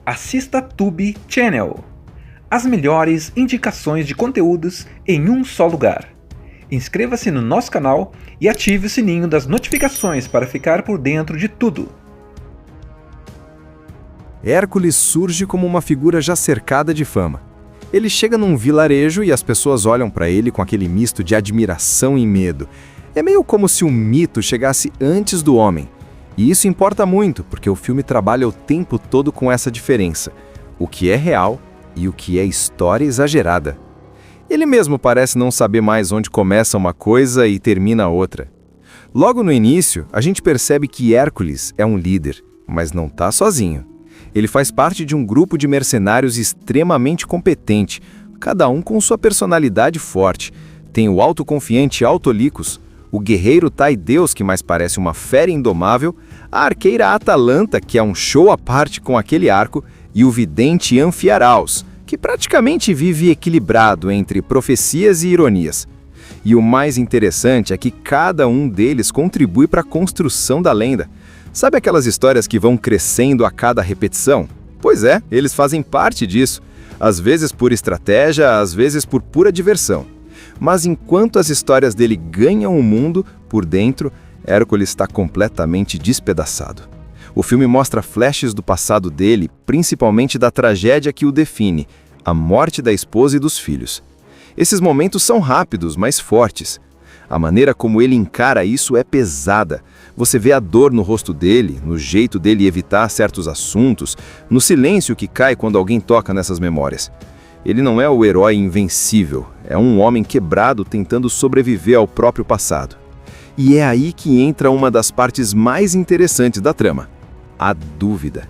assista Tube Channel. As melhores indicações de conteúdos em um só lugar. Inscreva-se no nosso canal e ative o sininho das notificações para ficar por dentro de tudo. Hércules surge como uma figura já cercada de fama. Ele chega num vilarejo e as pessoas olham para ele com aquele misto de admiração e medo. É meio como se o mito chegasse antes do homem. E isso importa muito, porque o filme trabalha o tempo todo com essa diferença. O que é real e o que é história exagerada. Ele mesmo parece não saber mais onde começa uma coisa e termina outra. Logo no início, a gente percebe que Hércules é um líder, mas não está sozinho. Ele faz parte de um grupo de mercenários extremamente competente, cada um com sua personalidade forte. Tem o autoconfiante Autolicos, o guerreiro Taideus, que mais parece uma fera indomável, a arqueira Atalanta, que é um show à parte com aquele arco, e o vidente Anfiaraus, que praticamente vive equilibrado entre profecias e ironias. E o mais interessante é que cada um deles contribui para a construção da lenda. Sabe aquelas histórias que vão crescendo a cada repetição? Pois é, eles fazem parte disso. Às vezes por estratégia, às vezes por pura diversão. Mas enquanto as histórias dele ganham o mundo, por dentro, Hércules está completamente despedaçado. O filme mostra flashes do passado dele, principalmente da tragédia que o define, a morte da esposa e dos filhos. Esses momentos são rápidos, mas fortes. A maneira como ele encara isso é pesada. Você vê a dor no rosto dele, no jeito dele evitar certos assuntos, no silêncio que cai quando alguém toca nessas memórias. Ele não é o herói invencível, é um homem quebrado tentando sobreviver ao próprio passado. E é aí que entra uma das partes mais interessantes da trama: a dúvida.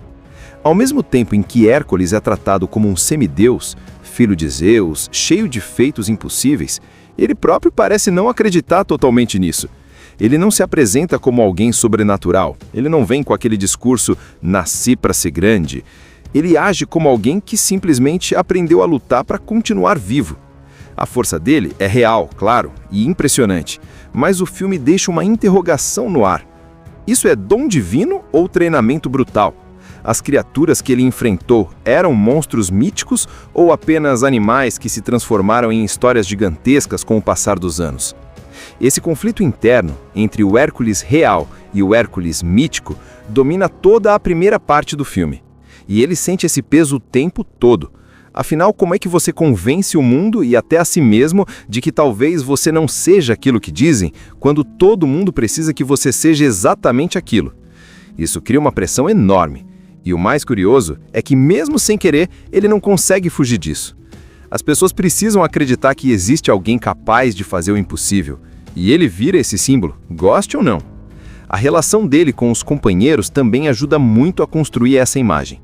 Ao mesmo tempo em que Hércules é tratado como um semideus, filho de Zeus, cheio de feitos impossíveis, ele próprio parece não acreditar totalmente nisso. Ele não se apresenta como alguém sobrenatural, ele não vem com aquele discurso "nasci para ser grande". Ele age como alguém que simplesmente aprendeu a lutar para continuar vivo. A força dele é real, claro, e impressionante, mas o filme deixa uma interrogação no ar. Isso é dom divino ou treinamento brutal? As criaturas que ele enfrentou eram monstros míticos ou apenas animais que se transformaram em histórias gigantescas com o passar dos anos? Esse conflito interno entre o Hércules real e o Hércules mítico domina toda a primeira parte do filme. E ele sente esse peso o tempo todo. Afinal, como é que você convence o mundo e até a si mesmo de que talvez você não seja aquilo que dizem, quando todo mundo precisa que você seja exatamente aquilo? Isso cria uma pressão enorme. E o mais curioso é que, mesmo sem querer, ele não consegue fugir disso. As pessoas precisam acreditar que existe alguém capaz de fazer o impossível. E ele vira esse símbolo, goste ou não. A relação dele com os companheiros também ajuda muito a construir essa imagem.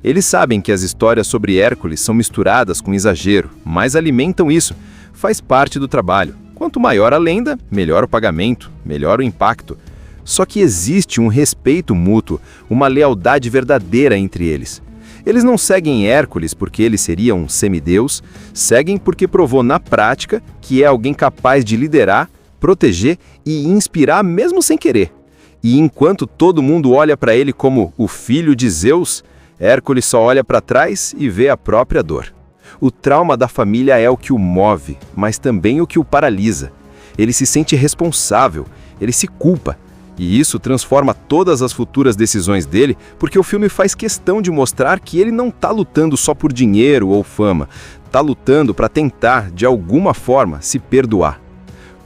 Eles sabem que as histórias sobre Hércules são misturadas com exagero, mas alimentam isso. Faz parte do trabalho. Quanto maior a lenda, melhor o pagamento, melhor o impacto. Só que existe um respeito mútuo, uma lealdade verdadeira entre eles. Eles não seguem Hércules porque ele seria um semideus, seguem porque provou na prática que é alguém capaz de liderar, proteger e inspirar mesmo sem querer. E enquanto todo mundo olha para ele como o filho de Zeus, Hércules só olha para trás e vê a própria dor. O trauma da família é o que o move, mas também o que o paralisa. Ele se sente responsável, ele se culpa. E isso transforma todas as futuras decisões dele, porque o filme faz questão de mostrar que ele não está lutando só por dinheiro ou fama. Está lutando para tentar, de alguma forma, se perdoar.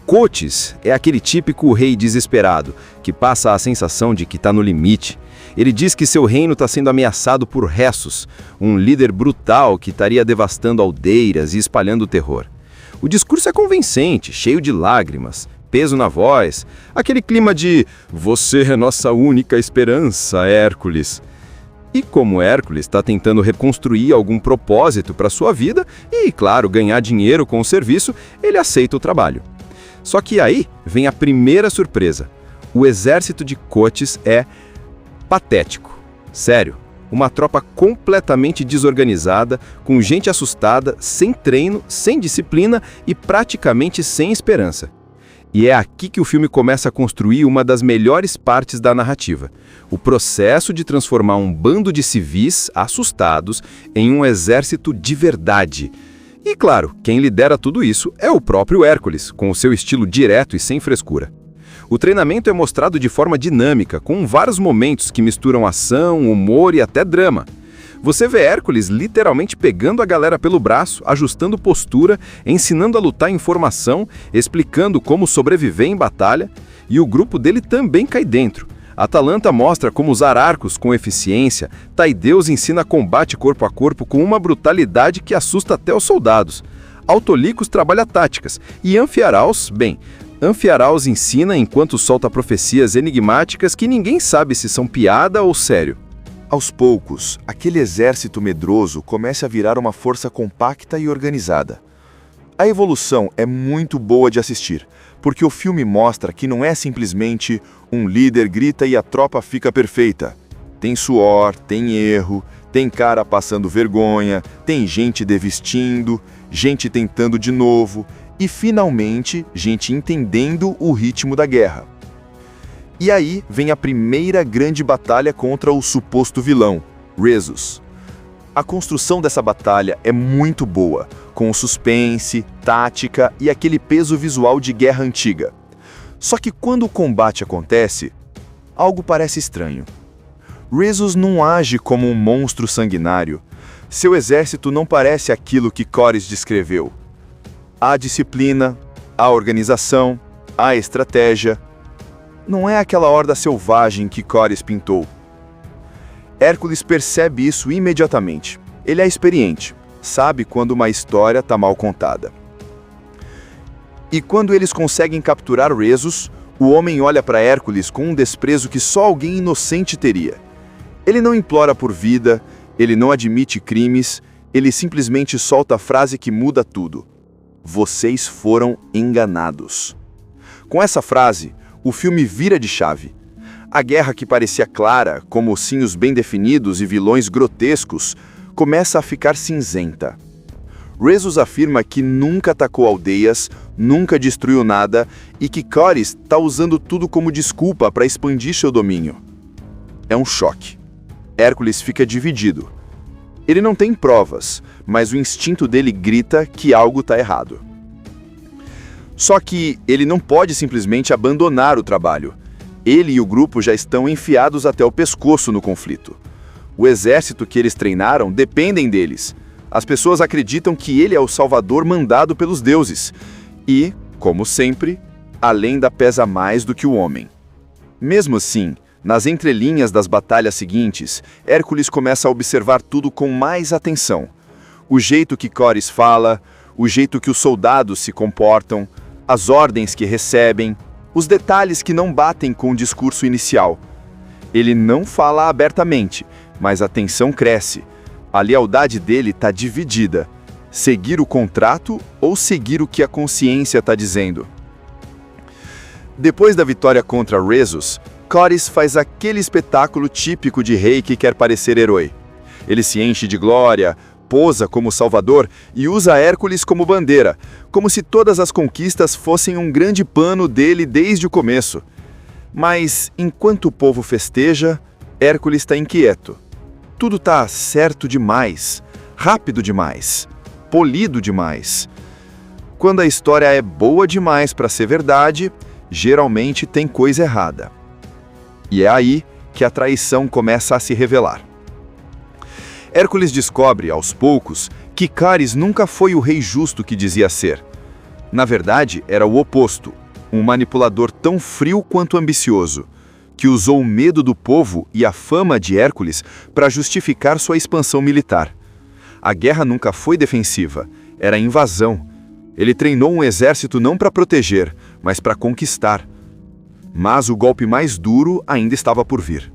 Cotes é aquele típico rei desesperado, que passa a sensação de que está no limite. Ele diz que seu reino está sendo ameaçado por Ressus, um líder brutal que estaria devastando aldeias e espalhando terror. O discurso é convincente, cheio de lágrimas, peso na voz, aquele clima de "você é nossa única esperança, Hércules". E como Hércules está tentando reconstruir algum propósito para sua vida e, claro, ganhar dinheiro com o serviço, ele aceita o trabalho. Só que aí vem a primeira surpresa. O exército de Cotes é patético. Sério, uma tropa completamente desorganizada, com gente assustada, sem treino, sem disciplina e praticamente sem esperança. E é aqui que o filme começa a construir uma das melhores partes da narrativa: o processo de transformar um bando de civis assustados em um exército de verdade. E claro, quem lidera tudo isso é o próprio Hércules, com o seu estilo direto e sem frescura. O treinamento é mostrado de forma dinâmica, com vários momentos que misturam ação, humor e até drama. Você vê Hércules literalmente pegando a galera pelo braço, ajustando postura, ensinando a lutar em formação, explicando como sobreviver em batalha, e o grupo dele também cai dentro. Atalanta mostra como usar arcos com eficiência, Taideus ensina combate corpo a corpo com uma brutalidade que assusta até os soldados. Autolicos trabalha táticas, e Anfiaraos, Anfiaraos ensina enquanto solta profecias enigmáticas que ninguém sabe se são piada ou sério. Aos poucos, aquele exército medroso começa a virar uma força compacta e organizada. A evolução é muito boa de assistir, porque o filme mostra que não é simplesmente um líder grita e a tropa fica perfeita. Tem suor, tem erro, tem cara passando vergonha, tem gente desvestindo, gente tentando de novo e, finalmente, gente entendendo o ritmo da guerra. E aí vem a primeira grande batalha contra o suposto vilão, Rhesus. A construção dessa batalha é muito boa, com suspense, tática e aquele peso visual de guerra antiga. Só que quando o combate acontece, algo parece estranho. Rhesus não age como um monstro sanguinário. Seu exército não parece aquilo que Córis descreveu. Há disciplina, há organização, há estratégia. Não é aquela horda selvagem que Córis pintou. Hércules percebe isso imediatamente. Ele é experiente, sabe quando uma história está mal contada. E quando eles conseguem capturar Rhesus, o homem olha para Hércules com um desprezo que só alguém inocente teria. Ele não implora por vida, ele não admite crimes, ele simplesmente solta a frase que muda tudo. Vocês foram enganados. Com essa frase, o filme vira de chave. A guerra que parecia clara, com mocinhos bem definidos e vilões grotescos, começa a ficar cinzenta. Rhesus afirma que nunca atacou aldeias, nunca destruiu nada e que Córis está usando tudo como desculpa para expandir seu domínio. É um choque. Hércules fica dividido. Ele não tem provas, mas o instinto dele grita que algo está errado. Só que ele não pode simplesmente abandonar o trabalho. Ele e o grupo já estão enfiados até o pescoço no conflito. O exército que eles treinaram dependem deles. As pessoas acreditam que ele é o salvador mandado pelos deuses. E, como sempre, a lenda pesa mais do que o homem. Mesmo assim, nas entrelinhas das batalhas seguintes, Hércules começa a observar tudo com mais atenção. O jeito que Córis fala, o jeito que os soldados se comportam, as ordens que recebem, os detalhes que não batem com o discurso inicial. Ele não fala abertamente, mas a tensão cresce. A lealdade dele está dividida. Seguir o contrato ou seguir o que a consciência está dizendo. Depois da vitória contra Rhesus, Córis faz aquele espetáculo típico de rei que quer parecer herói. Ele se enche de glória, posa como salvador e usa Hércules como bandeira, como se todas as conquistas fossem um grande plano dele desde o começo. Mas, enquanto o povo festeja, Hércules está inquieto. Tudo está certo demais, rápido demais, polido demais. Quando a história é boa demais para ser verdade, geralmente tem coisa errada. E é aí que a traição começa a se revelar. Hércules descobre, aos poucos, que Córis nunca foi o rei justo que dizia ser. Na verdade, era o oposto, um manipulador tão frio quanto ambicioso, que usou o medo do povo e a fama de Hércules para justificar sua expansão militar. A guerra nunca foi defensiva, era invasão. Ele treinou um exército não para proteger, mas para conquistar. Mas o golpe mais duro ainda estava por vir.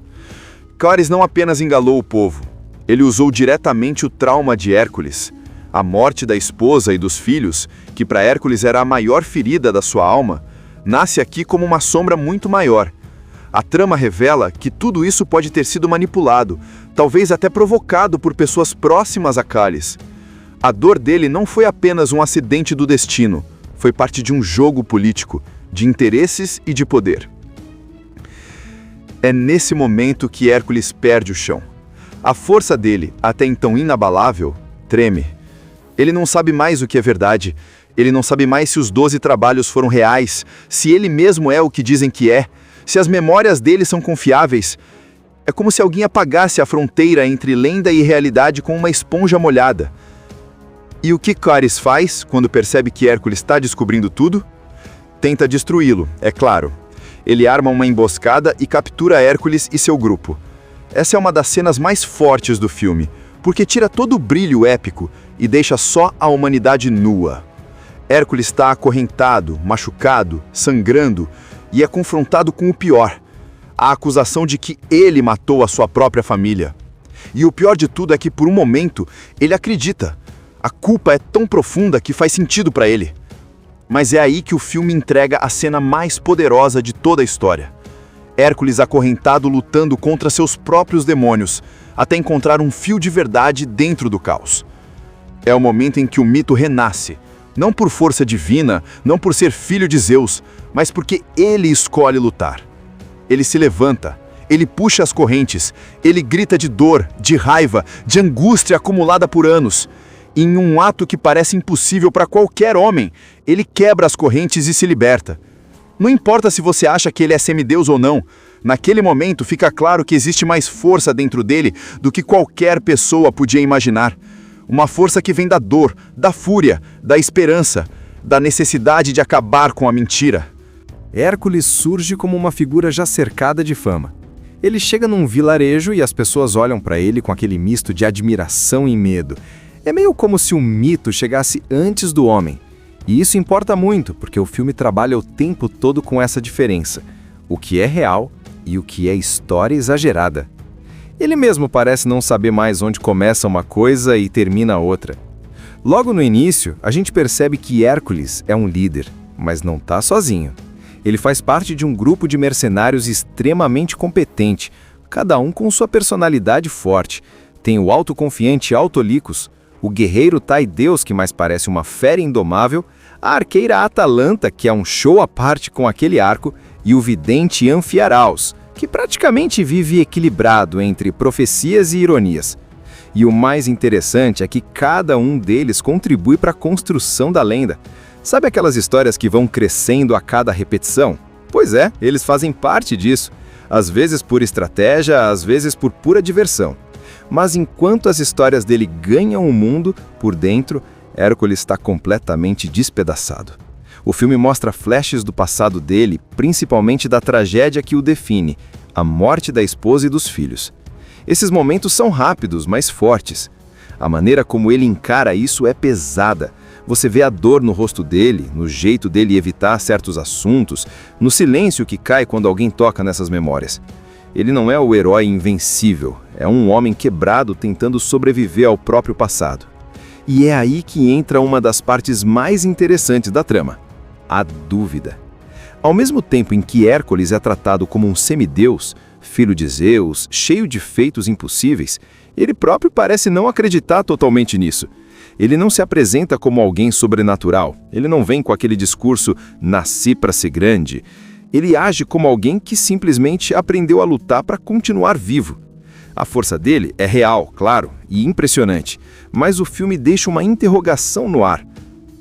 Córis não apenas enganou o povo, ele usou diretamente o trauma de Hércules. A morte da esposa e dos filhos, que para Hércules era a maior ferida da sua alma, nasce aqui como uma sombra muito maior. A trama revela que tudo isso pode ter sido manipulado, talvez até provocado por pessoas próximas a Córis. A dor dele não foi apenas um acidente do destino, foi parte de um jogo político, de interesses e de poder. É nesse momento que Hércules perde o chão. A força dele, até então inabalável, treme. Ele não sabe mais o que é verdade. Ele não sabe mais se os 12 trabalhos foram reais, se ele mesmo é o que dizem que é, se as memórias dele são confiáveis. É como se alguém apagasse a fronteira entre lenda e realidade com uma esponja molhada. E o que Cáris faz quando percebe que Hércules está descobrindo tudo? Tenta destruí-lo, é claro. Ele arma uma emboscada e captura Hércules e seu grupo. Essa é uma das cenas mais fortes do filme, porque tira todo o brilho épico e deixa só a humanidade nua. Hércules está acorrentado, machucado, sangrando e é confrontado com o pior: a acusação de que ele matou a sua própria família. E o pior de tudo é que, por um momento, ele acredita. A culpa é tão profunda que faz sentido para ele. Mas é aí que o filme entrega a cena mais poderosa de toda a história. Hércules acorrentado lutando contra seus próprios demônios, até encontrar um fio de verdade dentro do caos. É o momento em que o mito renasce, não por força divina, não por ser filho de Zeus, mas porque ele escolhe lutar. Ele se levanta, ele puxa as correntes, ele grita de dor, de raiva, de angústia acumulada por anos. E em um ato que parece impossível para qualquer homem, ele quebra as correntes e se liberta. Não importa se você acha que ele é semideus ou não, naquele momento fica claro que existe mais força dentro dele do que qualquer pessoa podia imaginar. Uma força que vem da dor, da fúria, da esperança, da necessidade de acabar com a mentira. Hércules surge como uma figura já cercada de fama. Ele chega num vilarejo e as pessoas olham para ele com aquele misto de admiração e medo. É meio como se o mito chegasse antes do homem. E isso importa muito, porque o filme trabalha o tempo todo com essa diferença: o que é real e o que é história exagerada. Ele mesmo parece não saber mais onde começa uma coisa e termina outra. Logo no início, a gente percebe que Hércules é um líder, mas não está sozinho. Ele faz parte de um grupo de mercenários extremamente competente, cada um com sua personalidade forte. Tem o autoconfiante Autolicos, o guerreiro Taideus, que mais parece uma fera indomável, a arqueira Atalanta, que é um show à parte com aquele arco, e o vidente Anfiaraus, que praticamente vive equilibrado entre profecias e ironias. E o mais interessante é que cada um deles contribui para a construção da lenda. Sabe aquelas histórias que vão crescendo a cada repetição? Pois é, eles fazem parte disso. Às vezes por estratégia, às vezes por pura diversão. Mas enquanto as histórias dele ganham o mundo, por dentro, Hércules está completamente despedaçado. O filme mostra flashes do passado dele, principalmente da tragédia que o define, a morte da esposa e dos filhos. Esses momentos são rápidos, mas fortes. A maneira como ele encara isso é pesada. Você vê a dor no rosto dele, no jeito dele evitar certos assuntos, no silêncio que cai quando alguém toca nessas memórias. Ele não é o herói invencível, é um homem quebrado tentando sobreviver ao próprio passado. E é aí que entra uma das partes mais interessantes da trama: a dúvida. Ao mesmo tempo em que Hércules é tratado como um semideus, filho de Zeus, cheio de feitos impossíveis, ele próprio parece não acreditar totalmente nisso. Ele não se apresenta como alguém sobrenatural, ele não vem com aquele discurso "nasci para ser grande". Ele age como alguém que simplesmente aprendeu a lutar para continuar vivo. A força dele é real, claro, e impressionante, mas o filme deixa uma interrogação no ar.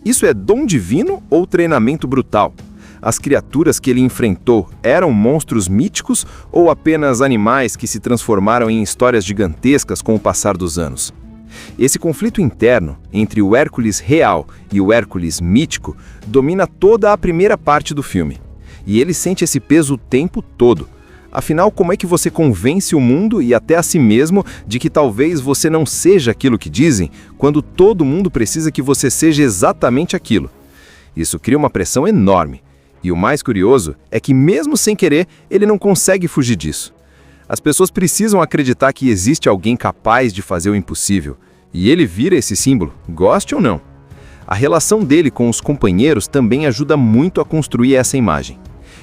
Isso é dom divino ou treinamento brutal? As criaturas que ele enfrentou eram monstros míticos ou apenas animais que se transformaram em histórias gigantescas com o passar dos anos? Esse conflito interno entre o Hércules real e o Hércules mítico domina toda a primeira parte do filme. E ele sente esse peso o tempo todo. Afinal, como é que você convence o mundo e até a si mesmo de que talvez você não seja aquilo que dizem, quando todo mundo precisa que você seja exatamente aquilo? Isso cria uma pressão enorme. E o mais curioso é que, mesmo sem querer, ele não consegue fugir disso. As pessoas precisam acreditar que existe alguém capaz de fazer o impossível. E ele vira esse símbolo, goste ou não. A relação dele com os companheiros também ajuda muito a construir essa imagem.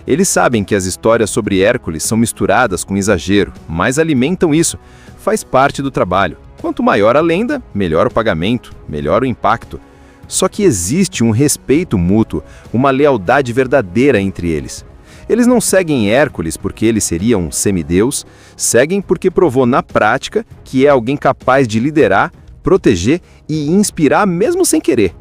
Eles sabem que as histórias sobre Hércules são misturadas com exagero, mas alimentam isso. Faz parte do trabalho. Quanto maior a lenda, melhor o pagamento, melhor o impacto. Só que existe um respeito mútuo, uma lealdade verdadeira entre eles. Eles não seguem Hércules porque ele seria um semideus, seguem porque provou na prática que é alguém capaz de liderar, proteger e inspirar mesmo sem querer.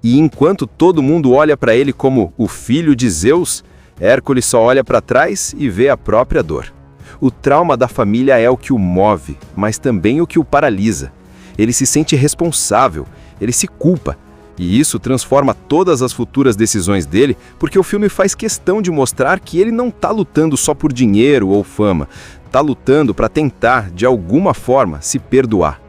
E enquanto todo mundo olha para ele como o filho de Zeus, Hércules só olha para trás e vê a própria dor. O trauma da família é o que o move, mas também o que o paralisa. Ele se sente responsável, ele se culpa. E isso transforma todas as futuras decisões dele, porque o filme faz questão de mostrar que ele não está lutando só por dinheiro ou fama, está lutando para tentar, de alguma forma, se perdoar.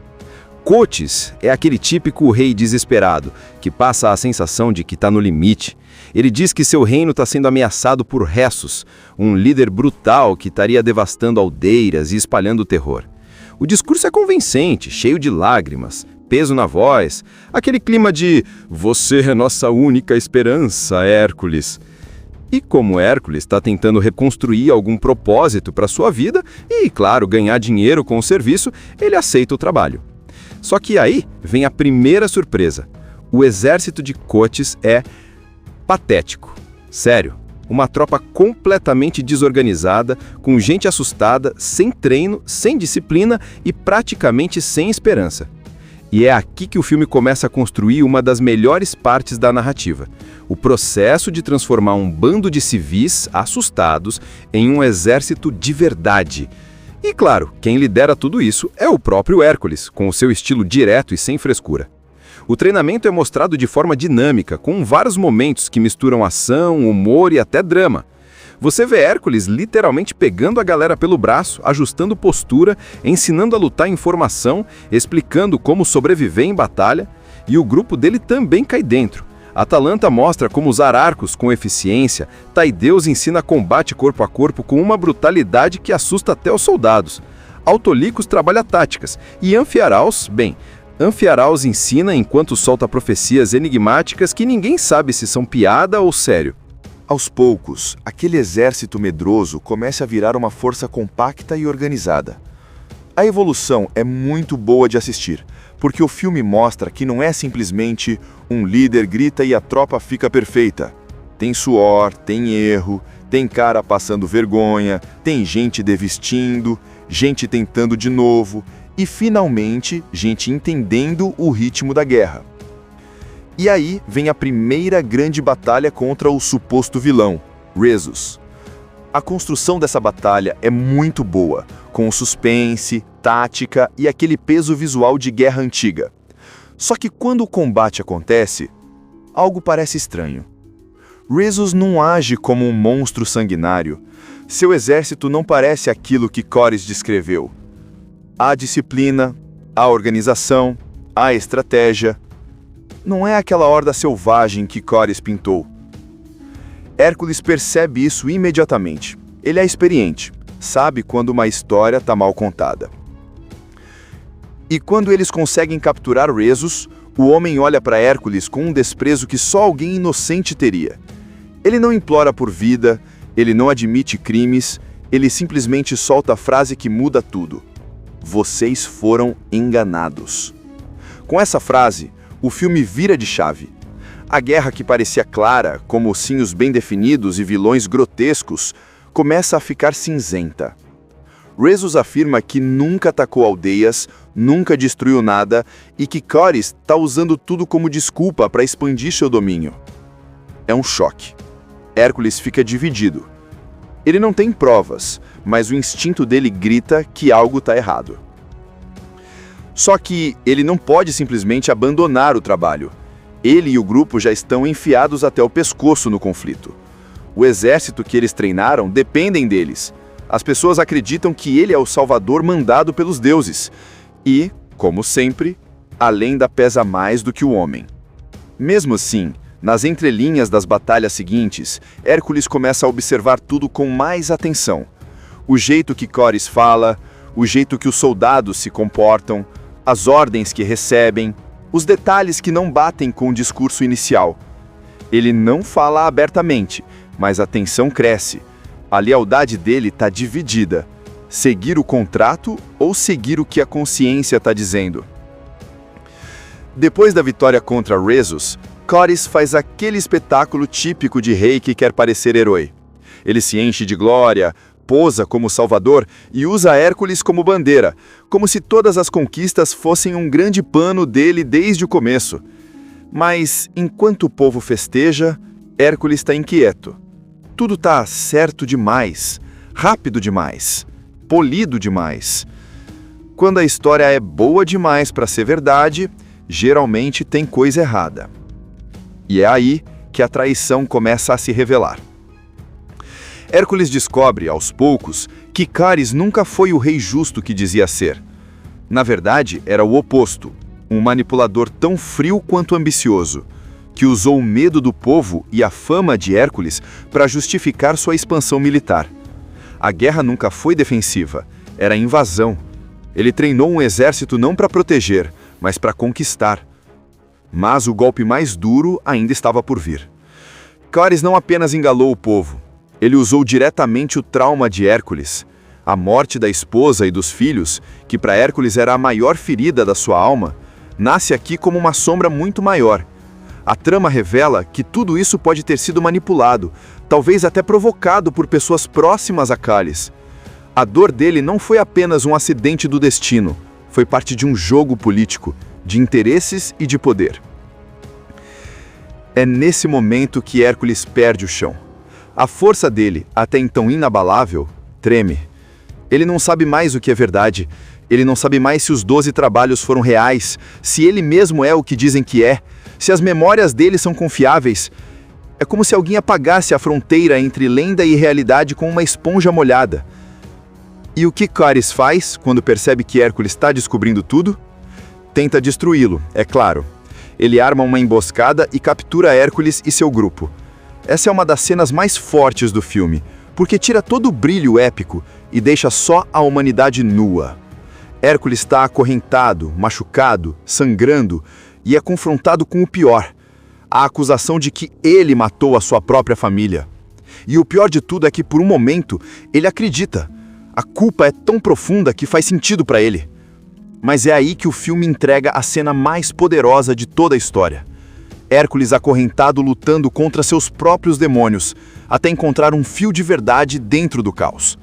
Coates é aquele típico rei desesperado, que passa a sensação de que está no limite. Ele diz que seu reino está sendo ameaçado por Ressus, um líder brutal que estaria devastando aldeias e espalhando terror. O discurso é convincente, cheio de lágrimas, peso na voz, aquele clima de "você é nossa única esperança, Hércules". E como Hércules está tentando reconstruir algum propósito para sua vida e, claro, ganhar dinheiro com o serviço, ele aceita o trabalho. Só que aí vem a primeira surpresa. O exército de Coates é patético. Sério, uma tropa completamente desorganizada, com gente assustada, sem treino, sem disciplina e praticamente sem esperança. E é aqui que o filme começa a construir uma das melhores partes da narrativa. O processo de transformar um bando de civis assustados em um exército de verdade. E claro, quem lidera tudo isso é o próprio Hércules, com o seu estilo direto e sem frescura. O treinamento é mostrado de forma dinâmica, com vários momentos que misturam ação, humor e até drama. Você vê Hércules literalmente pegando a galera pelo braço, ajustando postura, ensinando a lutar em formação, explicando como sobreviver em batalha, e o grupo dele também cai dentro. Atalanta mostra como usar arcos com eficiência, Taideus ensina combate corpo a corpo com uma brutalidade que assusta até os soldados. Autolicos trabalha táticas, e Anfiaraus, Anfiaraus ensina enquanto solta profecias enigmáticas que ninguém sabe se são piada ou sério. Aos poucos, aquele exército medroso começa a virar uma força compacta e organizada. A evolução é muito boa de assistir, porque o filme mostra que não é simplesmente um líder grita e a tropa fica perfeita. Tem suor, tem erro, tem cara passando vergonha, tem gente desvestindo, gente tentando de novo e, finalmente, gente entendendo o ritmo da guerra. E aí vem a primeira grande batalha contra o suposto vilão, Ressus. A construção dessa batalha é muito boa, com suspense, tática e aquele peso visual de guerra antiga. Só que quando o combate acontece, algo parece estranho. Ressus não age como um monstro sanguinário. Seu exército não parece aquilo que Cores descreveu. Há disciplina, há organização, há estratégia. Não é aquela horda selvagem que Cores pintou. Hércules percebe isso imediatamente. Ele é experiente, sabe quando uma história está mal contada. E quando eles conseguem capturar Ressus, o homem olha para Hércules com um desprezo que só alguém inocente teria. Ele não implora por vida, ele não admite crimes, ele simplesmente solta a frase que muda tudo. Vocês foram enganados. Com essa frase, o filme vira de chave. A guerra que parecia clara, com mocinhos bem definidos e vilões grotescos, começa a ficar cinzenta. Ressus afirma que nunca atacou aldeias, nunca destruiu nada e que Cores está usando tudo como desculpa para expandir seu domínio. É um choque. Hércules fica dividido. Ele não tem provas, mas o instinto dele grita que algo está errado. Só que ele não pode simplesmente abandonar o trabalho. Ele e o grupo já estão enfiados até o pescoço no conflito. O exército que eles treinaram dependem deles. As pessoas acreditam que ele é o salvador mandado pelos deuses. E, como sempre, a lenda pesa mais do que o homem. Mesmo assim, nas entrelinhas das batalhas seguintes, Hércules começa a observar tudo com mais atenção. O jeito que Cores fala, o jeito que os soldados se comportam, as ordens que recebem, os detalhes que não batem com o discurso inicial. Ele não fala abertamente, mas a tensão cresce. A lealdade dele está dividida. Seguir o contrato ou seguir o que a consciência está dizendo? Depois da vitória contra Rhesus, Corys faz aquele espetáculo típico de rei que quer parecer herói. Ele se enche de glória, posa como salvador e usa Hércules como bandeira, como se todas as conquistas fossem um grande plano dele desde o começo. Mas, enquanto o povo festeja, Hércules está inquieto. Tudo está certo demais, rápido demais, polido demais. Quando a história é boa demais para ser verdade, geralmente tem coisa errada. E é aí que a traição começa a se revelar. Hércules descobre, aos poucos, que Cáris nunca foi o rei justo que dizia ser. Na verdade, era o oposto, um manipulador tão frio quanto ambicioso, que usou o medo do povo e a fama de Hércules para justificar sua expansão militar. A guerra nunca foi defensiva, era invasão. Ele treinou um exército não para proteger, mas para conquistar. Mas o golpe mais duro ainda estava por vir. Cáris não apenas enganou o povo, ele usou diretamente o trauma de Hércules, a morte da esposa e dos filhos, que para Hércules era a maior ferida da sua alma, nasce aqui como uma sombra muito maior. A trama revela que tudo isso pode ter sido manipulado, talvez até provocado por pessoas próximas a Cáris. A dor dele não foi apenas um acidente do destino, foi parte de um jogo político, de interesses e de poder. É nesse momento que Hércules perde o chão. A força dele, até então inabalável, treme. Ele não sabe mais o que é verdade. Ele não sabe mais se os 12 trabalhos foram reais, se ele mesmo é o que dizem que é, se as memórias dele são confiáveis. É como se alguém apagasse a fronteira entre lenda e realidade com uma esponja molhada. E o que Cáris faz quando percebe que Hércules está descobrindo tudo? Tenta destruí-lo, é claro. Ele arma uma emboscada e captura Hércules e seu grupo. Essa é uma das cenas mais fortes do filme, porque tira todo o brilho épico e deixa só a humanidade nua. Hércules está acorrentado, machucado, sangrando e é confrontado com o pior, a acusação de que ele matou a sua própria família. E o pior de tudo é que, por um momento, ele acredita. A culpa é tão profunda que faz sentido para ele. Mas é aí que o filme entrega a cena mais poderosa de toda a história. Hércules acorrentado lutando contra seus próprios demônios, até encontrar um fio de verdade dentro do caos.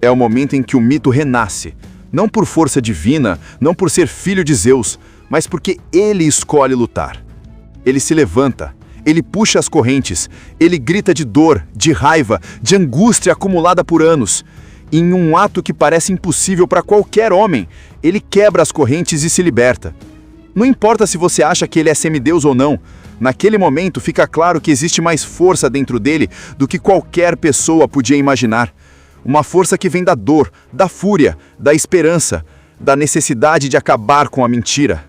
É o momento em que o mito renasce, não por força divina, não por ser filho de Zeus, mas porque ele escolhe lutar. Ele se levanta, ele puxa as correntes, ele grita de dor, de raiva, de angústia acumulada por anos. E em um ato que parece impossível para qualquer homem, ele quebra as correntes e se liberta. Não importa se você acha que ele é semideus ou não, naquele momento fica claro que existe mais força dentro dele do que qualquer pessoa podia imaginar. Uma força que vem da dor, da fúria, da esperança, da necessidade de acabar com a mentira.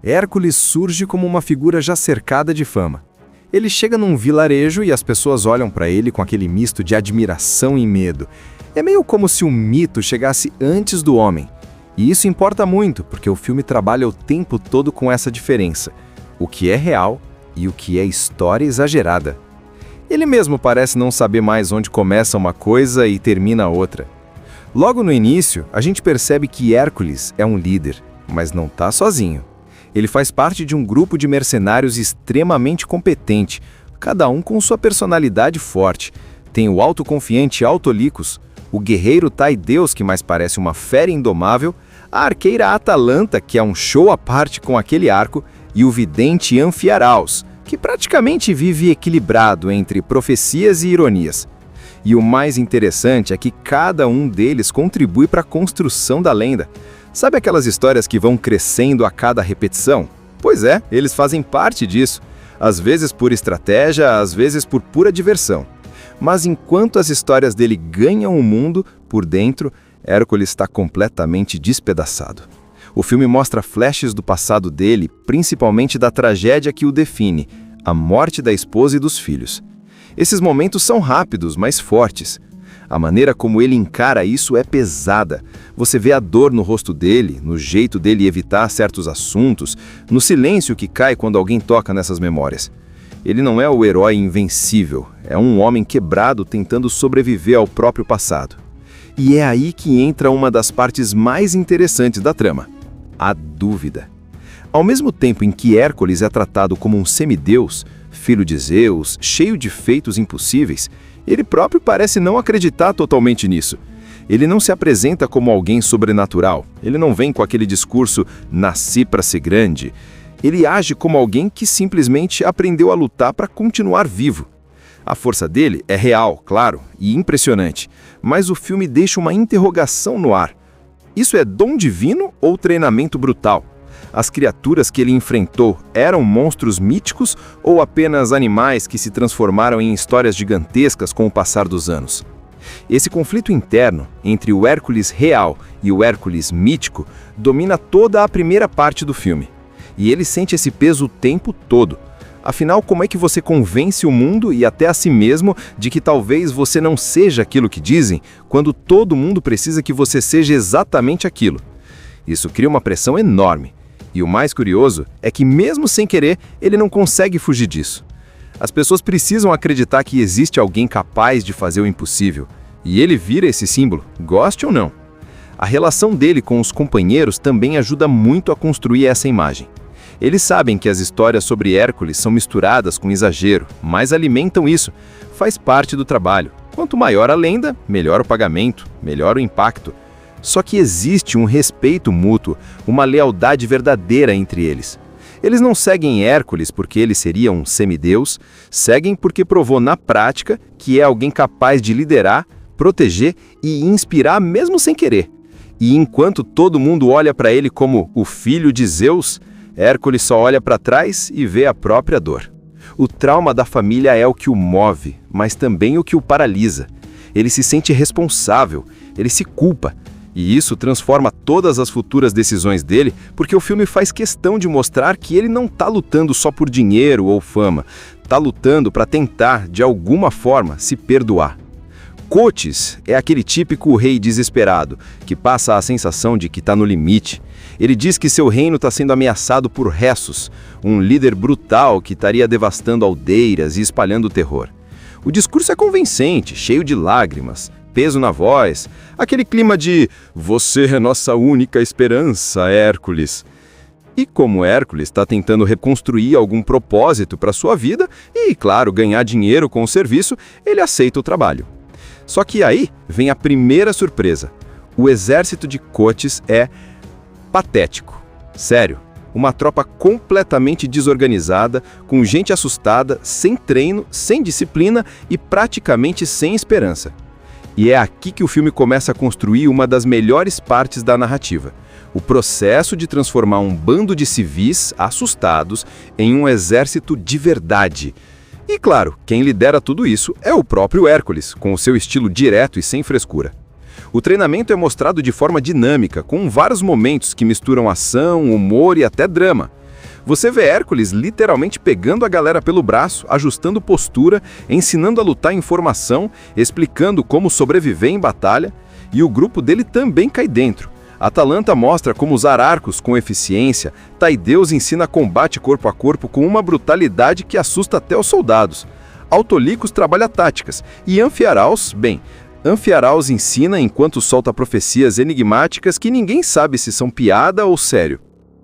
Hércules surge como uma figura já cercada de fama. Ele chega num vilarejo e as pessoas olham para ele com aquele misto de admiração e medo. É meio como se um mito chegasse antes do homem. E isso importa muito, porque o filme trabalha o tempo todo com essa diferença. O que é real e o que é história exagerada. Ele mesmo parece não saber mais onde começa uma coisa e termina outra. Logo no início, a gente percebe que Hércules é um líder, mas não está sozinho. Ele faz parte de um grupo de mercenários extremamente competente, cada um com sua personalidade forte. Tem o autoconfiante Autolicos, o guerreiro Taideus, que mais parece uma fera indomável, a arqueira Atalanta, que é um show à parte com aquele arco, e o vidente Anfiaraus, que praticamente vive equilibrado entre profecias e ironias. E o mais interessante é que cada um deles contribui para a construção da lenda. Sabe aquelas histórias que vão crescendo a cada repetição? Pois é, eles fazem parte disso, às vezes por estratégia, às vezes por pura diversão. Mas enquanto as histórias dele ganham o mundo, por dentro, Hércules está completamente despedaçado. O filme mostra flashes do passado dele, principalmente da tragédia que o define, a morte da esposa e dos filhos. Esses momentos são rápidos, mas fortes. A maneira como ele encara isso é pesada. Você vê a dor no rosto dele, no jeito dele evitar certos assuntos, no silêncio que cai quando alguém toca nessas memórias. Ele não é o herói invencível, é um homem quebrado tentando sobreviver ao próprio passado. E é aí que entra uma das partes mais interessantes da trama: a dúvida. Ao mesmo tempo em que Hércules é tratado como um semideus, filho de Zeus, cheio de feitos impossíveis, ele próprio parece não acreditar totalmente nisso. Ele não se apresenta como alguém sobrenatural, ele não vem com aquele discurso "nasci para ser grande". Ele age como alguém que simplesmente aprendeu a lutar para continuar vivo. A força dele é real, claro, e impressionante, mas o filme deixa uma interrogação no ar. Isso é dom divino ou treinamento brutal? As criaturas que ele enfrentou eram monstros míticos ou apenas animais que se transformaram em histórias gigantescas com o passar dos anos? Esse conflito interno entre o Hércules real e o Hércules mítico domina toda a primeira parte do filme. E ele sente esse peso o tempo todo. Afinal, como é que você convence o mundo e até a si mesmo de que talvez você não seja aquilo que dizem, quando todo mundo precisa que você seja exatamente aquilo? Isso cria uma pressão enorme. E o mais curioso é que, mesmo sem querer, ele não consegue fugir disso. As pessoas precisam acreditar que existe alguém capaz de fazer o impossível. E ele vira esse símbolo, goste ou não. A relação dele com os companheiros também ajuda muito a construir essa imagem. Eles sabem que as histórias sobre Hércules são misturadas com exagero, mas alimentam isso. Faz parte do trabalho. Quanto maior a lenda, melhor o pagamento, melhor o impacto. Só que existe um respeito mútuo, uma lealdade verdadeira entre eles. Eles não seguem Hércules porque ele seria um semideus, seguem porque provou na prática que é alguém capaz de liderar, proteger e inspirar mesmo sem querer. E enquanto todo mundo olha para ele como o filho de Zeus, Hércules só olha para trás e vê a própria dor. O trauma da família é o que o move, mas também o que o paralisa. Ele se sente responsável, ele se culpa. E isso transforma todas as futuras decisões dele, porque o filme faz questão de mostrar que ele não está lutando só por dinheiro ou fama. Está lutando para tentar, de alguma forma, se perdoar. Coates é aquele típico rei desesperado, que passa a sensação de que está no limite. Ele diz que seu reino está sendo ameaçado por Ressus, um líder brutal que estaria devastando aldeias e espalhando terror. O discurso é convincente, cheio de lágrimas, peso na voz, aquele clima de "você é nossa única esperança, Hércules". E como Hércules está tentando reconstruir algum propósito para sua vida e, claro, ganhar dinheiro com o serviço, ele aceita o trabalho. Só que aí vem a primeira surpresa. O exército de Coates é patético. Sério, uma tropa completamente desorganizada, com gente assustada, sem treino, sem disciplina e praticamente sem esperança. E é aqui que o filme começa a construir uma das melhores partes da narrativa. O processo de transformar um bando de civis assustados em um exército de verdade. E claro, quem lidera tudo isso é o próprio Hércules, com o seu estilo direto e sem frescura. O treinamento é mostrado de forma dinâmica, com vários momentos que misturam ação, humor e até drama. Você vê Hércules literalmente pegando a galera pelo braço, ajustando postura, ensinando a lutar em formação, explicando como sobreviver em batalha, e o grupo dele também cai dentro. Atalanta mostra como usar arcos com eficiência, Taideus ensina combate corpo a corpo com uma brutalidade que assusta até os soldados. Autolicos trabalha táticas, e Anfiaraus, Anfiaraus ensina enquanto solta profecias enigmáticas que ninguém sabe se são piada ou sério.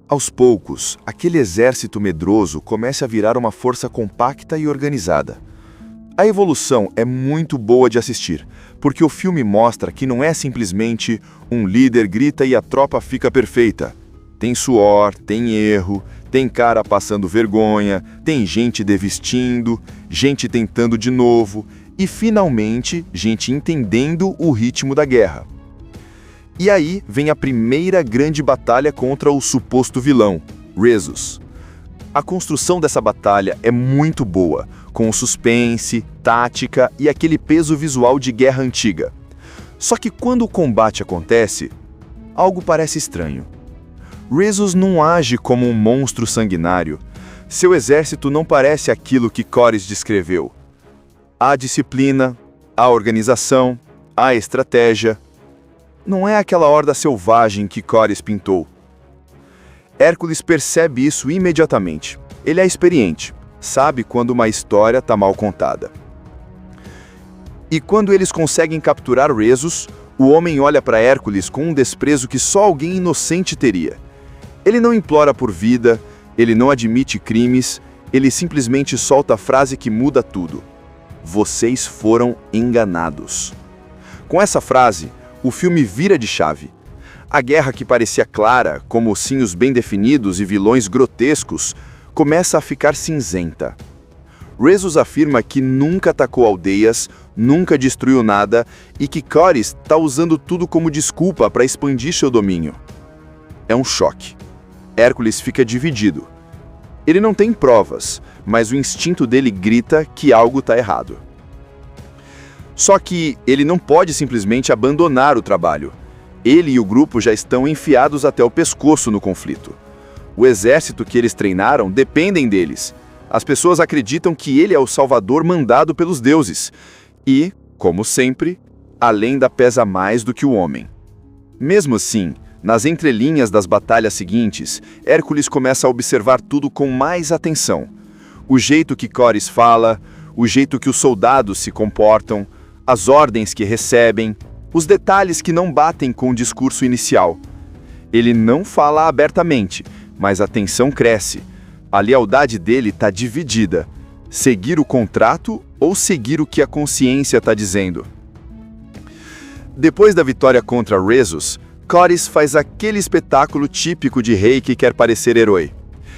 Aos poucos, aquele exército medroso começa a virar uma força compacta e organizada. A evolução é muito boa de assistir, porque o filme mostra que não é simplesmente um líder grita e a tropa fica perfeita. Tem suor, tem erro, tem cara passando vergonha, tem gente desvestindo, gente tentando de novo e, finalmente, gente entendendo o ritmo da guerra. E aí vem a primeira grande batalha contra o suposto vilão, Ressus. A construção dessa batalha é muito boa, com suspense, tática e aquele peso visual de guerra antiga. Só que quando o combate acontece, algo parece estranho. Ressus não age como um monstro sanguinário. Seu exército não parece aquilo que Cores descreveu. Há disciplina, há organização, há estratégia. Não é aquela horda selvagem que Cores pintou. Hércules percebe isso imediatamente. Ele é experiente, sabe quando uma história está mal contada. E quando eles conseguem capturar Ressus, o homem olha para Hércules com um desprezo que só alguém inocente teria. Ele não implora por vida, ele não admite crimes, ele simplesmente solta a frase que muda tudo. Vocês foram enganados. Com essa frase, o filme vira de chave. A guerra que parecia clara, com mocinhos bem definidos e vilões grotescos, começa a ficar cinzenta. Rezos afirma que nunca atacou aldeias, nunca destruiu nada e que Corys está usando tudo como desculpa para expandir seu domínio. É um choque. Hércules fica dividido. Ele não tem provas, mas o instinto dele grita que algo está errado. Só que ele não pode simplesmente abandonar o trabalho. Ele e o grupo já estão enfiados até o pescoço no conflito. O exército que eles treinaram dependem deles. As pessoas acreditam que ele é o salvador mandado pelos deuses. E, como sempre, a lenda pesa mais do que o homem. Mesmo assim, nas entrelinhas das batalhas seguintes, Hércules começa a observar tudo com mais atenção. O jeito que Corys fala, o jeito que os soldados se comportam, as ordens que recebem, os detalhes que não batem com o discurso inicial. Ele não fala abertamente, mas a tensão cresce. A lealdade dele está dividida. Seguir o contrato ou seguir o que a consciência está dizendo? Depois da vitória contra Rezos, Corys faz aquele espetáculo típico de rei que quer parecer herói.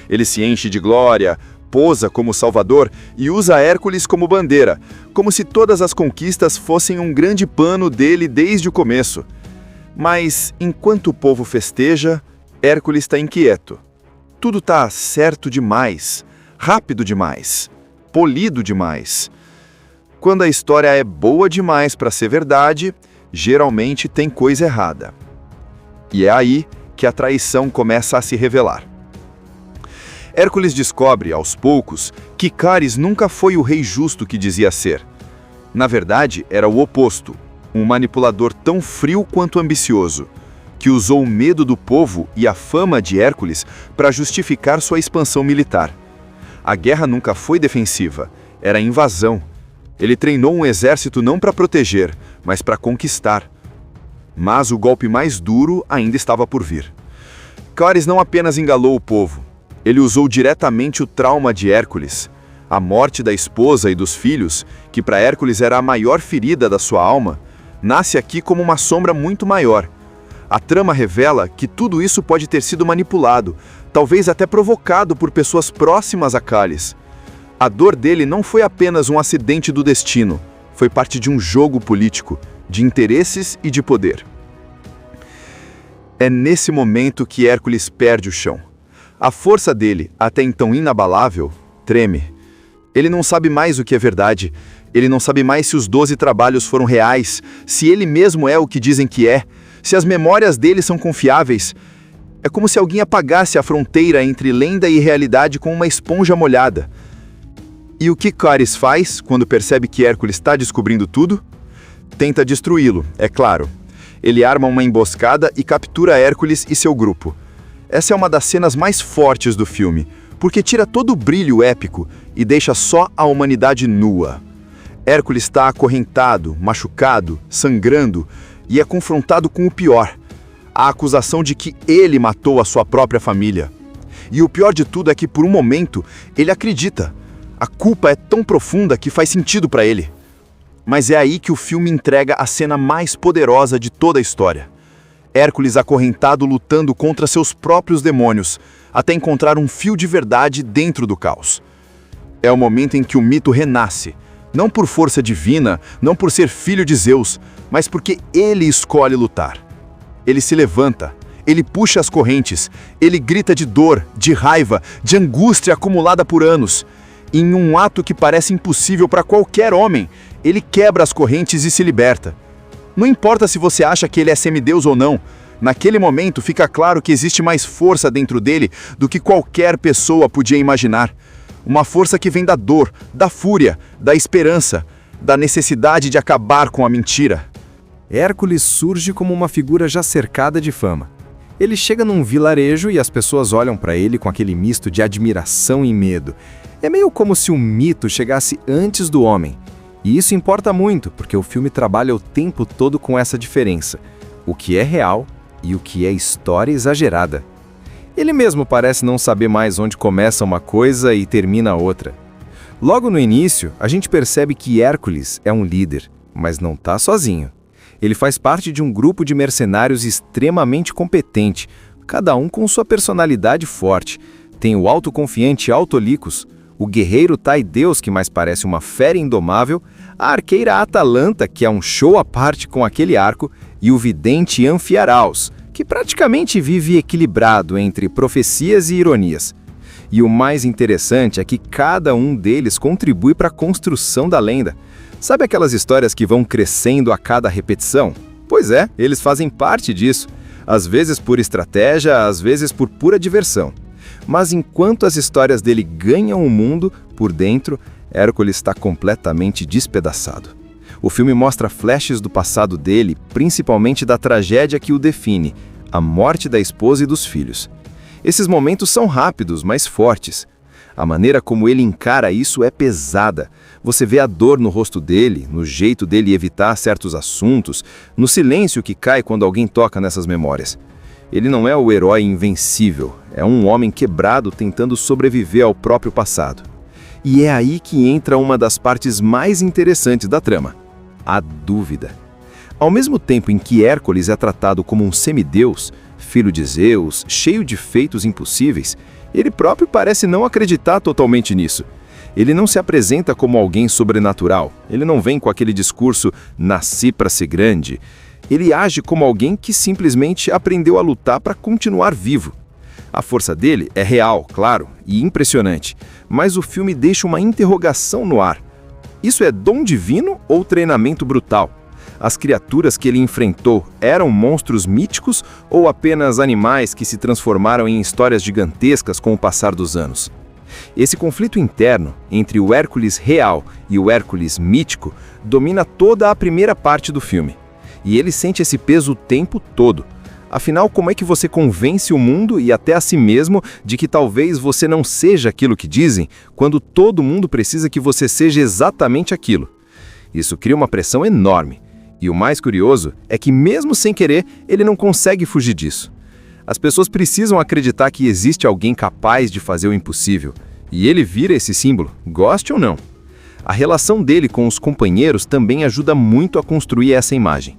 Ele se enche de glória, posa como salvador e usa Hércules como bandeira, como se todas as conquistas fossem um grande plano dele desde o começo. Mas, enquanto o povo festeja, Hércules está inquieto. Tudo está certo demais, rápido demais, polido demais. Quando a história é boa demais para ser verdade, geralmente tem coisa errada. E é aí que a traição começa a se revelar. Hércules descobre, aos poucos, que Corys nunca foi o rei justo que dizia ser. Na verdade, era o oposto, um manipulador tão frio quanto ambicioso, que usou o medo do povo e a fama de Hércules para justificar sua expansão militar. A guerra nunca foi defensiva, era invasão. Ele treinou um exército não para proteger, mas para conquistar. Mas o golpe mais duro ainda estava por vir. Corys não apenas enganou o povo, ele usou diretamente o trauma de Hércules. A morte da esposa e dos filhos, que para Hércules era a maior ferida da sua alma, nasce aqui como uma sombra muito maior. A trama revela que tudo isso pode ter sido manipulado, talvez até provocado por pessoas próximas a Corys. A dor dele não foi apenas um acidente do destino, foi parte de um jogo político, de interesses e de poder. É nesse momento que Hércules perde o chão. A força dele, até então inabalável, treme. Ele não sabe mais o que é verdade. Ele não sabe mais se os 12 trabalhos foram reais, se ele mesmo é o que dizem que é, se as memórias dele são confiáveis. É como se alguém apagasse a fronteira entre lenda e realidade com uma esponja molhada. E o que Corys faz quando percebe que Hércules está descobrindo tudo? Tenta destruí-lo, é claro. Ele arma uma emboscada e captura Hércules e seu grupo. Essa é uma das cenas mais fortes do filme, porque tira todo o brilho épico e deixa só a humanidade nua. Hércules está acorrentado, machucado, sangrando e é confrontado com o pior, a acusação de que ele matou a sua própria família. E o pior de tudo é que, por um momento, ele acredita. A culpa é tão profunda que faz sentido para ele. Mas é aí que o filme entrega a cena mais poderosa de toda a história. Hércules acorrentado lutando contra seus próprios demônios, até encontrar um fio de verdade dentro do caos. É o momento em que o mito renasce, não por força divina, não por ser filho de Zeus, mas porque ele escolhe lutar. Ele se levanta, ele puxa as correntes, ele grita de dor, de raiva, de angústia acumulada por anos. E em um ato que parece impossível para qualquer homem, ele quebra as correntes e se liberta. Não importa se você acha que ele é semideus ou não, naquele momento fica claro que existe mais força dentro dele do que qualquer pessoa podia imaginar. Uma força que vem da dor, da fúria, da esperança, da necessidade de acabar com a mentira. Hércules surge como uma figura já cercada de fama. Ele chega num vilarejo e as pessoas olham para ele com aquele misto de admiração e medo. É meio como se o mito chegasse antes do homem. E isso importa muito, porque o filme trabalha o tempo todo com essa diferença. O que é real e o que é história exagerada. Ele mesmo parece não saber mais onde começa uma coisa e termina outra. Logo no início, a gente percebe que Hércules é um líder, mas não está sozinho. Ele faz parte de um grupo de mercenários extremamente competente, cada um com sua personalidade forte. Tem o autoconfiante Autolicos, o guerreiro Taideus, que mais parece uma fera indomável, a arqueira Atalanta, que é um show à parte com aquele arco, e o vidente Anfiaraus, que praticamente vive equilibrado entre profecias e ironias. E o mais interessante é que cada um deles contribui para a construção da lenda. Sabe aquelas histórias que vão crescendo a cada repetição? Pois é, eles fazem parte disso. Às vezes por estratégia, às vezes por pura diversão. Mas enquanto as histórias dele ganham o mundo, por dentro, Hércules está completamente despedaçado. O filme mostra flashes do passado dele, principalmente da tragédia que o define, a morte da esposa e dos filhos. Esses momentos são rápidos, mas fortes. A maneira como ele encara isso é pesada. Você vê a dor no rosto dele, no jeito dele evitar certos assuntos, no silêncio que cai quando alguém toca nessas memórias. Ele não é o herói invencível, é um homem quebrado tentando sobreviver ao próprio passado. E é aí que entra uma das partes mais interessantes da trama: a dúvida. Ao mesmo tempo em que Hércules é tratado como um semideus, filho de Zeus, cheio de feitos impossíveis, ele próprio parece não acreditar totalmente nisso. Ele não se apresenta como alguém sobrenatural, ele não vem com aquele discurso "nasci para ser grande". Ele age como alguém que simplesmente aprendeu a lutar para continuar vivo. A força dele é real, claro, e impressionante, mas o filme deixa uma interrogação no ar. Isso é dom divino ou treinamento brutal? As criaturas que ele enfrentou eram monstros míticos ou apenas animais que se transformaram em histórias gigantescas com o passar dos anos? Esse conflito interno entre o Hércules real e o Hércules mítico domina toda a primeira parte do filme. E ele sente esse peso o tempo todo. Afinal, como é que você convence o mundo e até a si mesmo de que talvez você não seja aquilo que dizem, quando todo mundo precisa que você seja exatamente aquilo? Isso cria uma pressão enorme. E o mais curioso é que, mesmo sem querer, ele não consegue fugir disso. As pessoas precisam acreditar que existe alguém capaz de fazer o impossível. E ele vira esse símbolo, goste ou não. A relação dele com os companheiros também ajuda muito a construir essa imagem.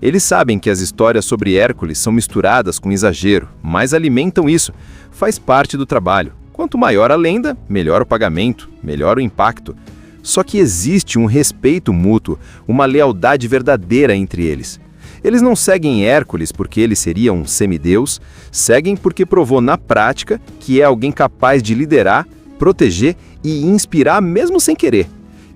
Eles sabem que as histórias sobre Hércules são misturadas com exagero, mas alimentam isso. Faz parte do trabalho. Quanto maior a lenda, melhor o pagamento, melhor o impacto. Só que existe um respeito mútuo, uma lealdade verdadeira entre eles. Eles não seguem Hércules porque ele seria um semideus, seguem porque provou na prática que é alguém capaz de liderar, proteger e inspirar mesmo sem querer.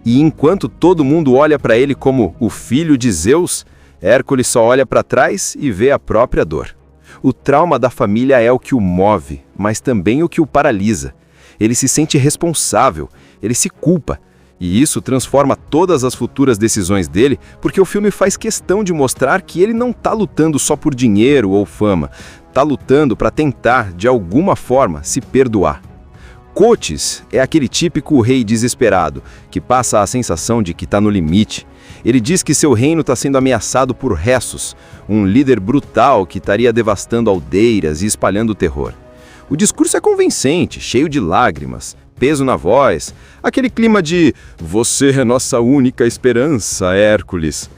E enquanto todo mundo olha para ele como o filho de Zeus, Hércules só olha para trás e vê a própria dor. O trauma da família é o que o move, mas também o que o paralisa. Ele se sente responsável, ele se culpa. E isso transforma todas as futuras decisões dele, porque o filme faz questão de mostrar que ele não está lutando só por dinheiro ou fama. Está lutando para tentar, de alguma forma, se perdoar. Cotes é aquele típico rei desesperado, que passa a sensação de que está no limite. Ele diz que seu reino está sendo ameaçado por Ressus, um líder brutal que estaria devastando aldeias e espalhando o terror. O discurso é convincente, cheio de lágrimas, peso na voz, aquele clima de "você é nossa única esperança, Hércules".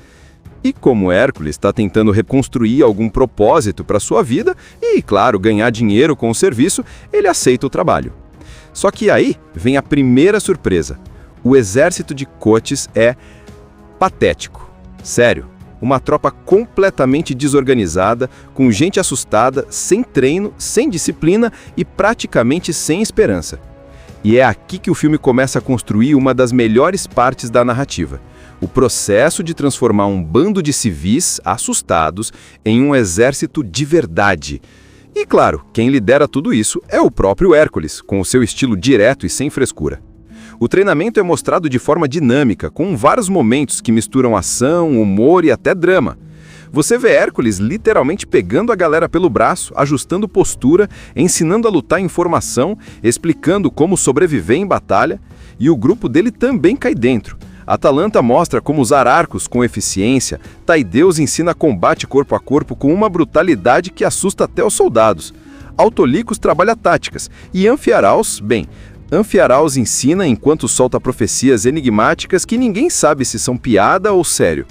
E como Hércules está tentando reconstruir algum propósito para sua vida e, claro, ganhar dinheiro com o serviço, ele aceita o trabalho. Só que aí vem a primeira surpresa. O exército de Cotes é patético. Sério, uma tropa completamente desorganizada, com gente assustada, sem treino, sem disciplina e praticamente sem esperança. E é aqui que o filme começa a construir uma das melhores partes da narrativa. O processo de transformar um bando de civis assustados em um exército de verdade. E claro, quem lidera tudo isso é o próprio Hércules, com o seu estilo direto e sem frescura. O treinamento é mostrado de forma dinâmica, com vários momentos que misturam ação, humor e até drama. Você vê Hércules literalmente pegando a galera pelo braço, ajustando postura, ensinando a lutar em formação, explicando como sobreviver em batalha, e o grupo dele também cai dentro. Atalanta mostra como usar arcos com eficiência, Taideus ensina combate corpo a corpo com uma brutalidade que assusta até os soldados. Autolicos trabalha táticas, e Anfiaraus, Anfiaraus ensina enquanto solta profecias enigmáticas que ninguém sabe se são piada ou sério.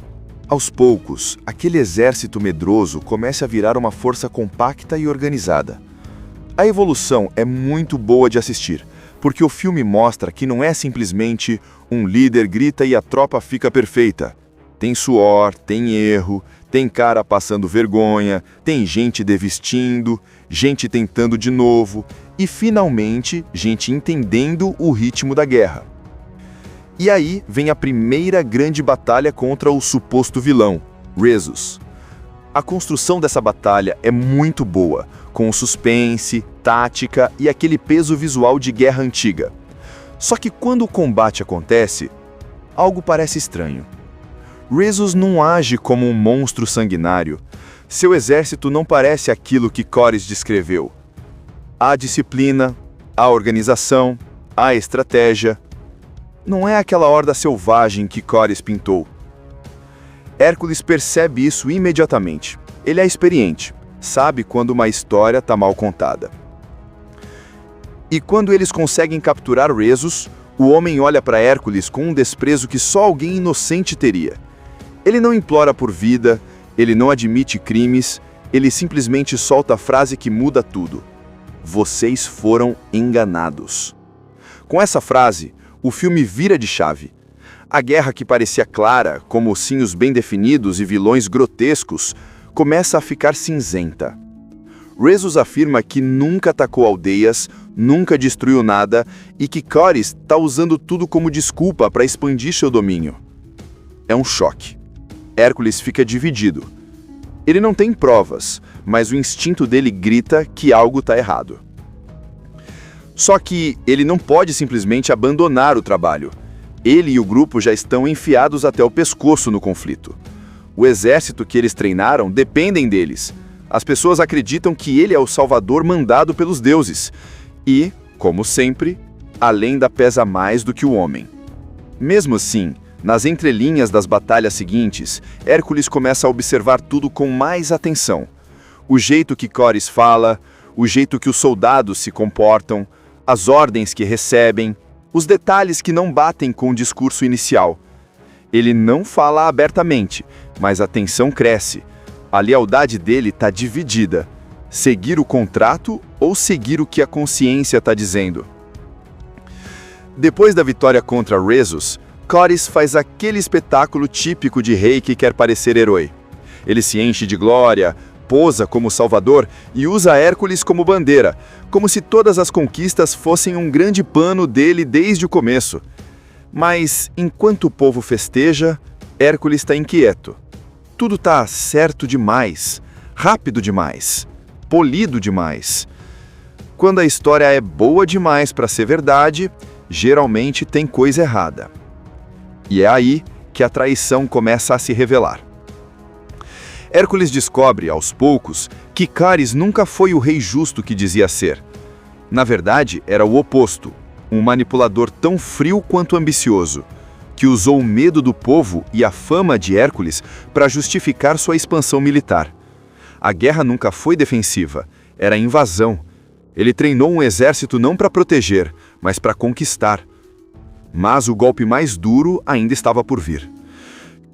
Aos poucos, aquele exército medroso começa a virar uma força compacta e organizada. A evolução é muito boa de assistir, porque o filme mostra que não é simplesmente um líder grita e a tropa fica perfeita. Tem suor, tem erro, tem cara passando vergonha, tem gente desvestindo, gente tentando de novo e, finalmente, gente entendendo o ritmo da guerra. E aí vem a primeira grande batalha contra o suposto vilão, Rezus. A construção dessa batalha é muito boa, com suspense, tática e aquele peso visual de guerra antiga. Só que quando o combate acontece, algo parece estranho. Rezus não age como um monstro sanguinário. Seu exército não parece aquilo que Corys descreveu. Há disciplina, há organização, há estratégia. Não é aquela horda selvagem que Corys pintou. Hércules percebe isso imediatamente. Ele é experiente, sabe quando uma história está mal contada. E quando eles conseguem capturar Rezus, o homem olha para Hércules com um desprezo que só alguém inocente teria. Ele não implora por vida, ele não admite crimes, ele simplesmente solta a frase que muda tudo. Vocês foram enganados. Com essa frase, o filme vira de chave. A guerra que parecia clara, com mocinhos bem definidos e vilões grotescos, começa a ficar cinzenta. Rezus afirma que nunca atacou aldeias, nunca destruiu nada e que Corys está usando tudo como desculpa para expandir seu domínio. É um choque. Hércules fica dividido. Ele não tem provas, mas o instinto dele grita que algo está errado. Só que ele não pode simplesmente abandonar o trabalho. Ele e o grupo já estão enfiados até o pescoço no conflito. O exército que eles treinaram dependem deles. As pessoas acreditam que ele é o salvador mandado pelos deuses. E, como sempre, a lenda pesa mais do que o homem. Mesmo assim, nas entrelinhas das batalhas seguintes, Hércules começa a observar tudo com mais atenção. O jeito que Corys fala, o jeito que os soldados se comportam, as ordens que recebem, os detalhes que não batem com o discurso inicial. Ele não fala abertamente, mas a tensão cresce. A lealdade dele está dividida. Seguir o contrato ou seguir o que a consciência está dizendo. Depois da vitória contra Rezus, Corys faz aquele espetáculo típico de rei que quer parecer herói. Ele se enche de glória, posa como salvador e usa Hércules como bandeira, como se todas as conquistas fossem um grande pano dele desde o começo. Mas, enquanto o povo festeja, Hércules está inquieto. Tudo está certo demais, rápido demais, polido demais. Quando a história é boa demais para ser verdade, geralmente tem coisa errada. E é aí que a traição começa a se revelar. Hércules descobre, aos poucos, que Corys nunca foi o rei justo que dizia ser. Na verdade, era o oposto, um manipulador tão frio quanto ambicioso, que usou o medo do povo e a fama de Hércules para justificar sua expansão militar. A guerra nunca foi defensiva, era invasão. Ele treinou um exército não para proteger, mas para conquistar. Mas o golpe mais duro ainda estava por vir.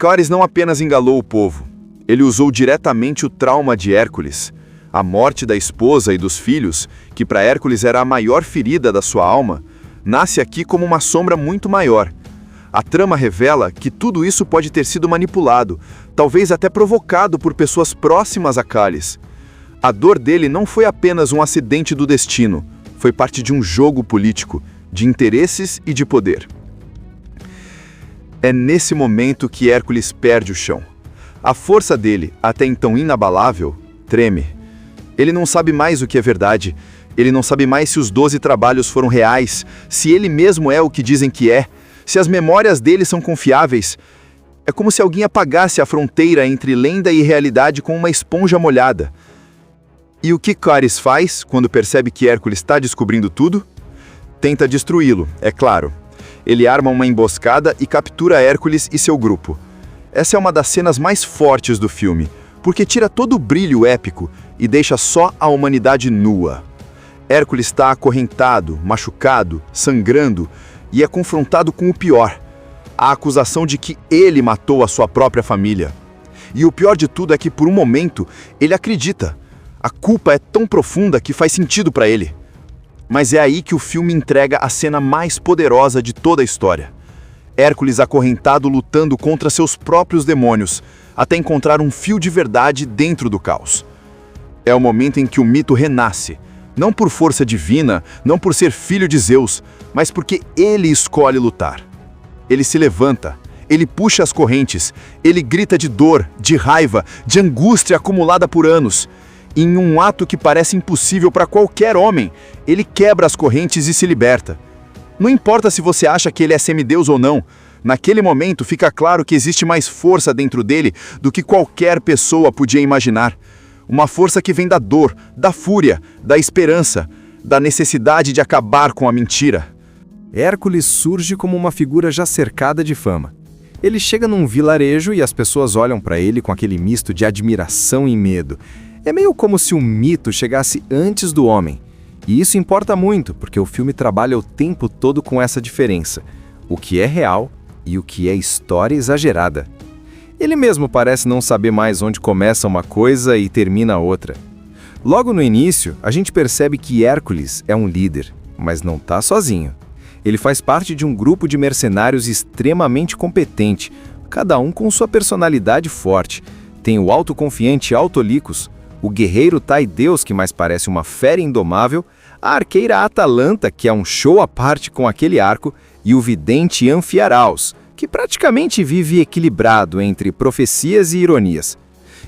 Corys não apenas enganou o povo, ele usou diretamente o trauma de Hércules. A morte da esposa e dos filhos, que para Hércules era a maior ferida da sua alma, nasce aqui como uma sombra muito maior. A trama revela que tudo isso pode ter sido manipulado, talvez até provocado por pessoas próximas a Corys. A dor dele não foi apenas um acidente do destino, foi parte de um jogo político, de interesses e de poder. É nesse momento que Hércules perde o chão. A força dele, até então inabalável, treme. Ele não sabe mais o que é verdade. Ele não sabe mais se os 12 trabalhos foram reais, se ele mesmo é o que dizem que é, se as memórias dele são confiáveis. É como se alguém apagasse a fronteira entre lenda e realidade com uma esponja molhada. E o que Corys faz quando percebe que Hércules está descobrindo tudo? Tenta destruí-lo, é claro. Ele arma uma emboscada e captura Hércules e seu grupo. Essa é uma das cenas mais fortes do filme, porque tira todo o brilho épico e deixa só a humanidade nua. Hércules está acorrentado, machucado, sangrando e é confrontado com o pior: a acusação de que ele matou a sua própria família. E o pior de tudo é que, por um momento, ele acredita. A culpa é tão profunda que faz sentido para ele. Mas é aí que o filme entrega a cena mais poderosa de toda a história. Hércules acorrentado lutando contra seus próprios demônios, até encontrar um fio de verdade dentro do caos. É o momento em que o mito renasce, não por força divina, não por ser filho de Zeus, mas porque ele escolhe lutar. Ele se levanta, ele puxa as correntes, ele grita de dor, de raiva, de angústia acumulada por anos. Em um ato que parece impossível para qualquer homem, ele quebra as correntes e se liberta. Não importa se você acha que ele é semideus ou não, naquele momento fica claro que existe mais força dentro dele do que qualquer pessoa podia imaginar. Uma força que vem da dor, da fúria, da esperança, da necessidade de acabar com a mentira. Hércules surge como uma figura já cercada de fama. Ele chega num vilarejo e as pessoas olham para ele com aquele misto de admiração e medo. É meio como se um mito chegasse antes do homem. E isso importa muito, porque o filme trabalha o tempo todo com essa diferença: o que é real e o que é história exagerada. Ele mesmo parece não saber mais onde começa uma coisa e termina outra. Logo no início, a gente percebe que Hércules é um líder, mas não está sozinho. Ele faz parte de um grupo de mercenários extremamente competente, cada um com sua personalidade forte. Tem o autoconfiante Autolicos, o guerreiro Taideus, que mais parece uma fera indomável, a arqueira Atalanta, que é um show à parte com aquele arco, e o vidente Anfiaraus, que praticamente vive equilibrado entre profecias e ironias.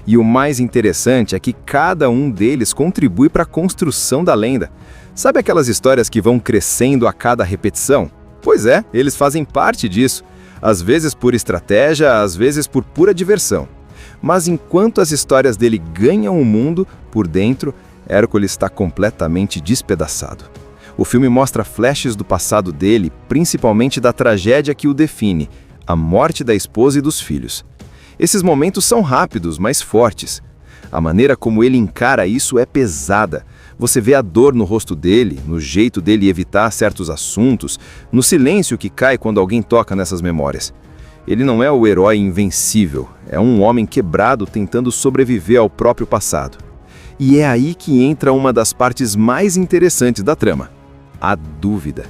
E o mais interessante é que cada um deles contribui para a construção da lenda. Sabe aquelas histórias que vão crescendo a cada repetição? Pois é, eles fazem parte disso. Às vezes por estratégia, às vezes por pura diversão. Mas enquanto as histórias dele ganham o mundo, por dentro, Hércules está completamente despedaçado. O filme mostra flashes do passado dele, principalmente da tragédia que o define, a morte da esposa e dos filhos. Esses momentos são rápidos, mas fortes. A maneira como ele encara isso é pesada. Você vê a dor no rosto dele, no jeito dele evitar certos assuntos, no silêncio que cai quando alguém toca nessas memórias. Ele não é o herói invencível, é um homem quebrado tentando sobreviver ao próprio passado. E é aí que entra uma das partes mais interessantes da trama: a dúvida.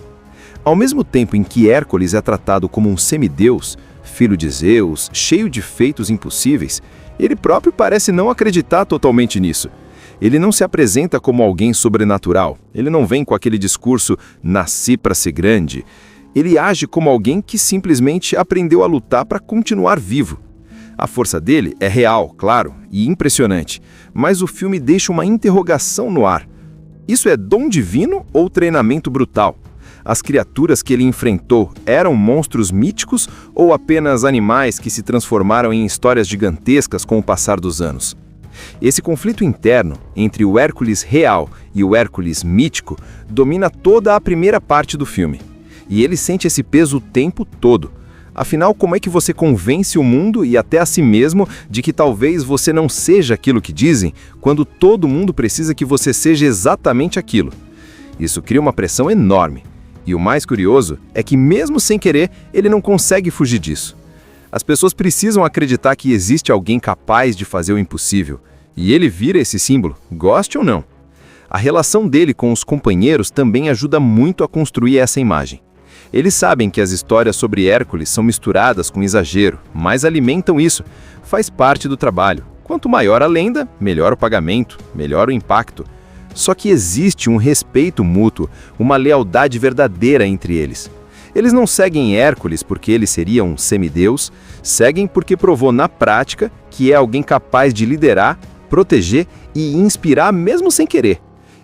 Ao mesmo tempo em que Hércules é tratado como um semideus, filho de Zeus, cheio de feitos impossíveis, ele próprio parece não acreditar totalmente nisso. Ele não se apresenta como alguém sobrenatural, ele não vem com aquele discurso "nasci para ser grande". Ele age como alguém que simplesmente aprendeu a lutar para continuar vivo. A força dele é real, claro, e impressionante, mas o filme deixa uma interrogação no ar. Isso é dom divino ou treinamento brutal? As criaturas que ele enfrentou eram monstros míticos ou apenas animais que se transformaram em histórias gigantescas com o passar dos anos? Esse conflito interno entre o Hércules real e o Hércules mítico domina toda a primeira parte do filme. E ele sente esse peso o tempo todo. Afinal, como é que você convence o mundo e até a si mesmo de que talvez você não seja aquilo que dizem, quando todo mundo precisa que você seja exatamente aquilo? Isso cria uma pressão enorme. E o mais curioso é que, mesmo sem querer, ele não consegue fugir disso. As pessoas precisam acreditar que existe alguém capaz de fazer o impossível. E ele vira esse símbolo, goste ou não. A relação dele com os companheiros também ajuda muito a construir essa imagem. Eles sabem que as histórias sobre Hércules são misturadas com exagero, mas alimentam isso. Faz parte do trabalho. Quanto maior a lenda, melhor o pagamento, melhor o impacto. Só que existe um respeito mútuo, uma lealdade verdadeira entre eles. Eles não seguem Hércules porque ele seria um semideus, seguem porque provou na prática que é alguém capaz de liderar, proteger e inspirar mesmo sem querer.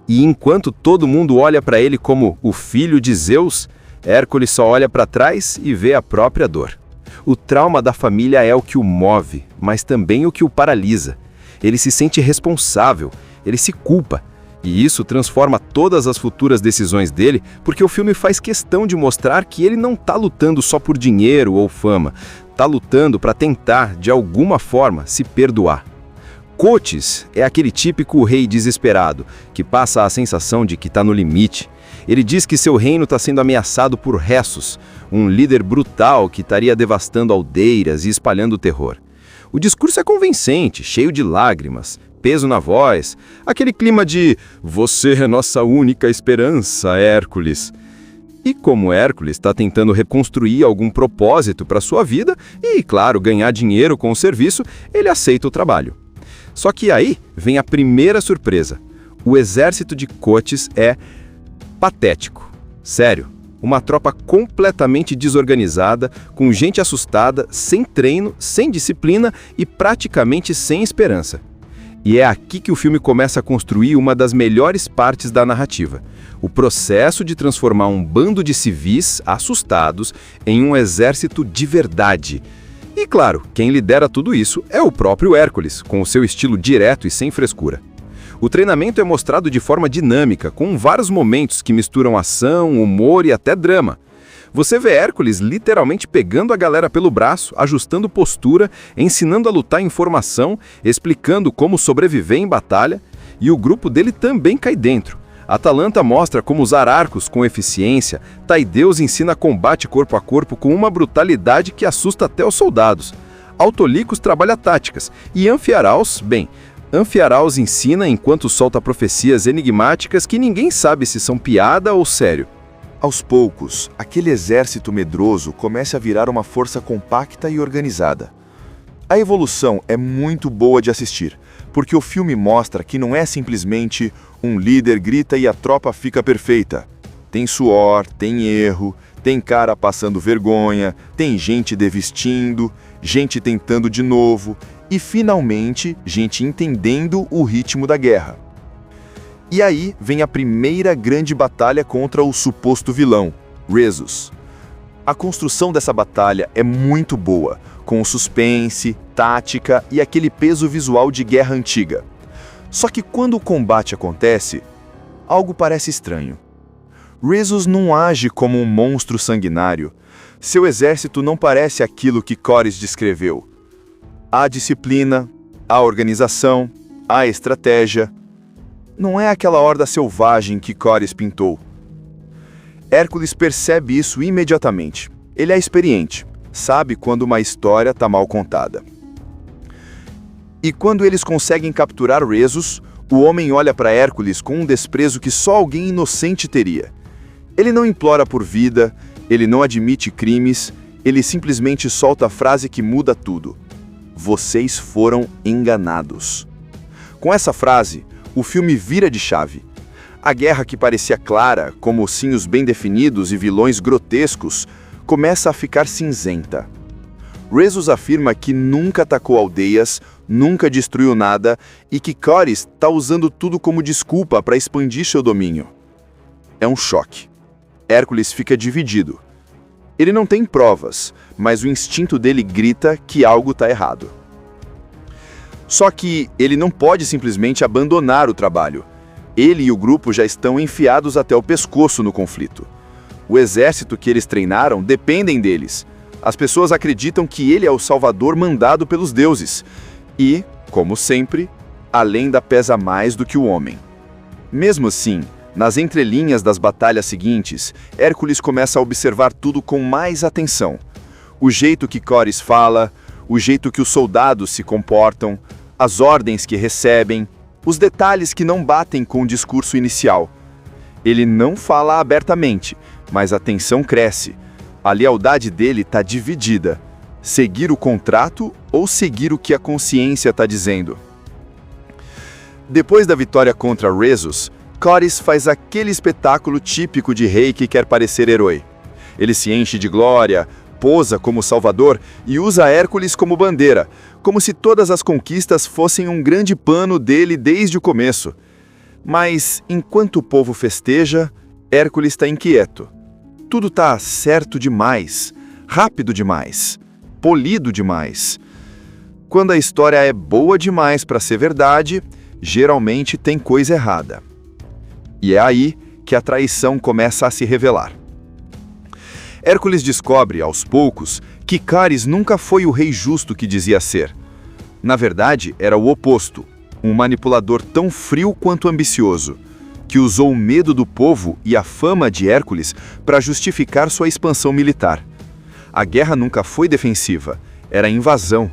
E enquanto todo mundo olha para ele como o filho de Zeus, Hércules só olha para trás e vê a própria dor. O trauma da família é o que o move, mas também o que o paralisa. Ele se sente responsável, ele se culpa. E isso transforma todas as futuras decisões dele, porque o filme faz questão de mostrar que ele não está lutando só por dinheiro ou fama. Está lutando para tentar, de alguma forma, se perdoar. Cotes é aquele típico rei desesperado, que passa a sensação de que está no limite. Ele diz que seu reino está sendo ameaçado por Ressus, um líder brutal que estaria devastando aldeias e espalhando o terror. O discurso é convincente, cheio de lágrimas, peso na voz, aquele clima de "você é nossa única esperança, Hércules". E como Hércules está tentando reconstruir algum propósito para sua vida e, claro, ganhar dinheiro com o serviço, ele aceita o trabalho. Só que aí vem a primeira surpresa. O exército de Cotes é patético. Sério, uma tropa completamente desorganizada, com gente assustada, sem treino, sem disciplina e praticamente sem esperança. E é aqui que o filme começa a construir uma das melhores partes da narrativa. O processo de transformar um bando de civis assustados em um exército de verdade. E claro, quem lidera tudo isso é o próprio Hércules, com o seu estilo direto e sem frescura. O treinamento é mostrado de forma dinâmica, com vários momentos que misturam ação, humor e até drama. Você vê Hércules literalmente pegando a galera pelo braço, ajustando postura, ensinando a lutar em formação, explicando como sobreviver em batalha, e o grupo dele também cai dentro. Atalanta mostra como usar arcos com eficiência, Taideus ensina combate corpo a corpo com uma brutalidade que assusta até os soldados. Autolicos trabalha táticas, e Anfiaraus, Anfiaraus ensina enquanto solta profecias enigmáticas que ninguém sabe se são piada ou sério. Aos poucos, aquele exército medroso começa a virar uma força compacta e organizada. A evolução é muito boa de assistir, porque o filme mostra que não é simplesmente um líder grita e a tropa fica perfeita. Tem suor, tem erro, tem cara passando vergonha, tem gente desvestindo, gente tentando de novo e, finalmente, gente entendendo o ritmo da guerra. E aí vem a primeira grande batalha contra o suposto vilão, Ressus. A construção dessa batalha é muito boa, com suspense, tática e aquele peso visual de guerra antiga. Só que quando o combate acontece, algo parece estranho. Ressus não age como um monstro sanguinário. Seu exército não parece aquilo que Cores descreveu. Há disciplina, há organização, há estratégia. Não é aquela horda selvagem que Cores pintou. Hércules percebe isso imediatamente. Ele é experiente, sabe quando uma história está mal contada. E quando eles conseguem capturar Ressus, o homem olha para Hércules com um desprezo que só alguém inocente teria. Ele não implora por vida, ele não admite crimes, ele simplesmente solta a frase que muda tudo. Vocês foram enganados. Com essa frase, o filme vira de chave. A guerra que parecia clara, com mocinhos bem definidos e vilões grotescos, começa a ficar cinzenta. Ressus afirma que nunca atacou aldeias, nunca destruiu nada e que Cores está usando tudo como desculpa para expandir seu domínio. É um choque. Hércules fica dividido. Ele não tem provas, mas o instinto dele grita que algo está errado. Só que ele não pode simplesmente abandonar o trabalho. Ele e o grupo já estão enfiados até o pescoço no conflito. O exército que eles treinaram dependem deles. As pessoas acreditam que ele é o salvador mandado pelos deuses. E, como sempre, a lenda pesa mais do que o homem. Mesmo assim, nas entrelinhas das batalhas seguintes, Hércules começa a observar tudo com mais atenção. O jeito que Cores fala, o jeito que os soldados se comportam, as ordens que recebem, os detalhes que não batem com o discurso inicial. Ele não fala abertamente, mas a tensão cresce. A lealdade dele está dividida. Seguir o contrato ou seguir o que a consciência está dizendo. Depois da vitória contra Ressus, Cores faz aquele espetáculo típico de rei que quer parecer herói. Ele se enche de glória, posa como salvador e usa Hércules como bandeira, como se todas as conquistas fossem um grande plano dele desde o começo. Mas, enquanto o povo festeja, Hércules está inquieto. Tudo está certo demais, rápido demais, polido demais. Quando a história é boa demais para ser verdade, geralmente tem coisa errada. E é aí que a traição começa a se revelar. Hércules descobre, aos poucos, que Cores nunca foi o rei justo que dizia ser. Na verdade, era o oposto, um manipulador tão frio quanto ambicioso, que usou o medo do povo e a fama de Hércules para justificar sua expansão militar. A guerra nunca foi defensiva, era invasão.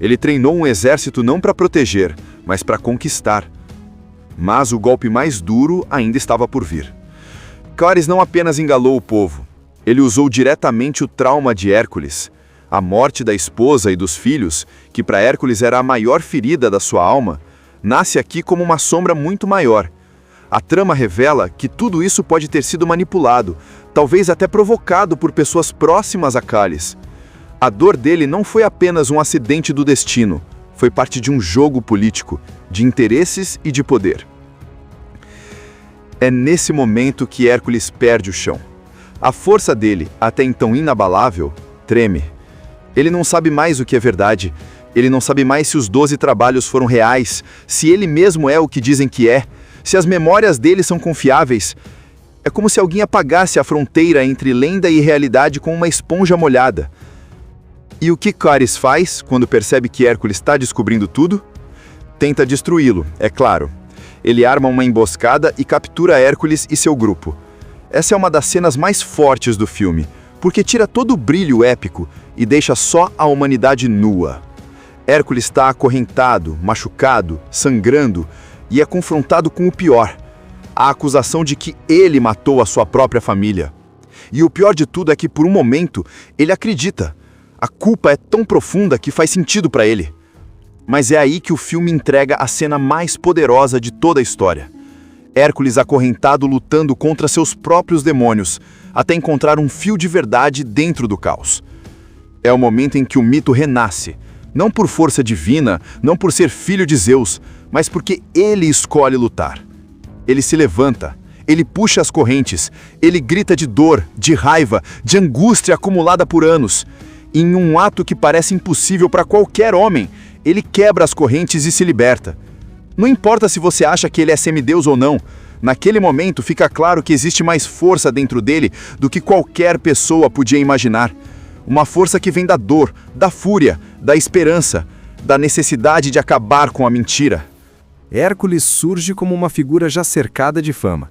Ele treinou um exército não para proteger, mas para conquistar. Mas o golpe mais duro ainda estava por vir. Cáris não apenas enganou o povo, ele usou diretamente o trauma de Hércules. A morte da esposa e dos filhos, que para Hércules era a maior ferida da sua alma, nasce aqui como uma sombra muito maior. A trama revela que tudo isso pode ter sido manipulado, talvez até provocado por pessoas próximas a Cálice. A dor dele não foi apenas um acidente do destino, foi parte de um jogo político, de interesses e de poder. É nesse momento que Hércules perde o chão. A força dele, até então inabalável, treme. Ele não sabe mais o que é verdade, ele não sabe mais se os 12 trabalhos foram reais, se ele mesmo é o que dizem que é, se as memórias dele são confiáveis. É como se alguém apagasse a fronteira entre lenda e realidade com uma esponja molhada. E o que Cáris faz quando percebe que Hércules está descobrindo tudo? Tenta destruí-lo, é claro. Ele arma uma emboscada e captura Hércules e seu grupo. Essa é uma das cenas mais fortes do filme, porque tira todo o brilho épico e deixa só a humanidade nua. Hércules está acorrentado, machucado, sangrando e é confrontado com o pior, a acusação de que ele matou a sua própria família. E o pior de tudo é que, por um momento, ele acredita. A culpa é tão profunda que faz sentido para ele. Mas é aí que o filme entrega a cena mais poderosa de toda a história. Hércules acorrentado lutando contra seus próprios demônios, até encontrar um fio de verdade dentro do caos. É o momento em que o mito renasce, não por força divina, não por ser filho de Zeus, mas porque ele escolhe lutar. Ele se levanta, ele puxa as correntes, ele grita de dor, de raiva, de angústia acumulada por anos. E em um ato que parece impossível para qualquer homem, ele quebra as correntes e se liberta. Não importa se você acha que ele é semideus ou não, naquele momento fica claro que existe mais força dentro dele do que qualquer pessoa podia imaginar. Uma força que vem da dor, da fúria, da esperança, da necessidade de acabar com a mentira. Hércules surge como uma figura já cercada de fama.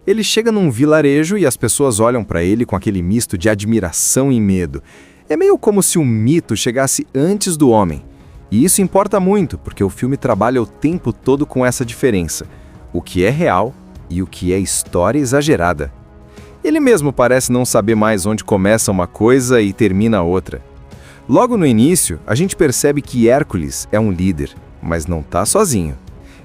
Ele chega num vilarejo e as pessoas olham para ele com aquele misto de admiração e medo. É meio como se o mito chegasse antes do homem. E isso importa muito, porque o filme trabalha o tempo todo com essa diferença. O que é real e o que é história exagerada. Ele mesmo parece não saber mais onde começa uma coisa e termina outra. Logo no início, a gente percebe que Hércules é um líder, mas não está sozinho.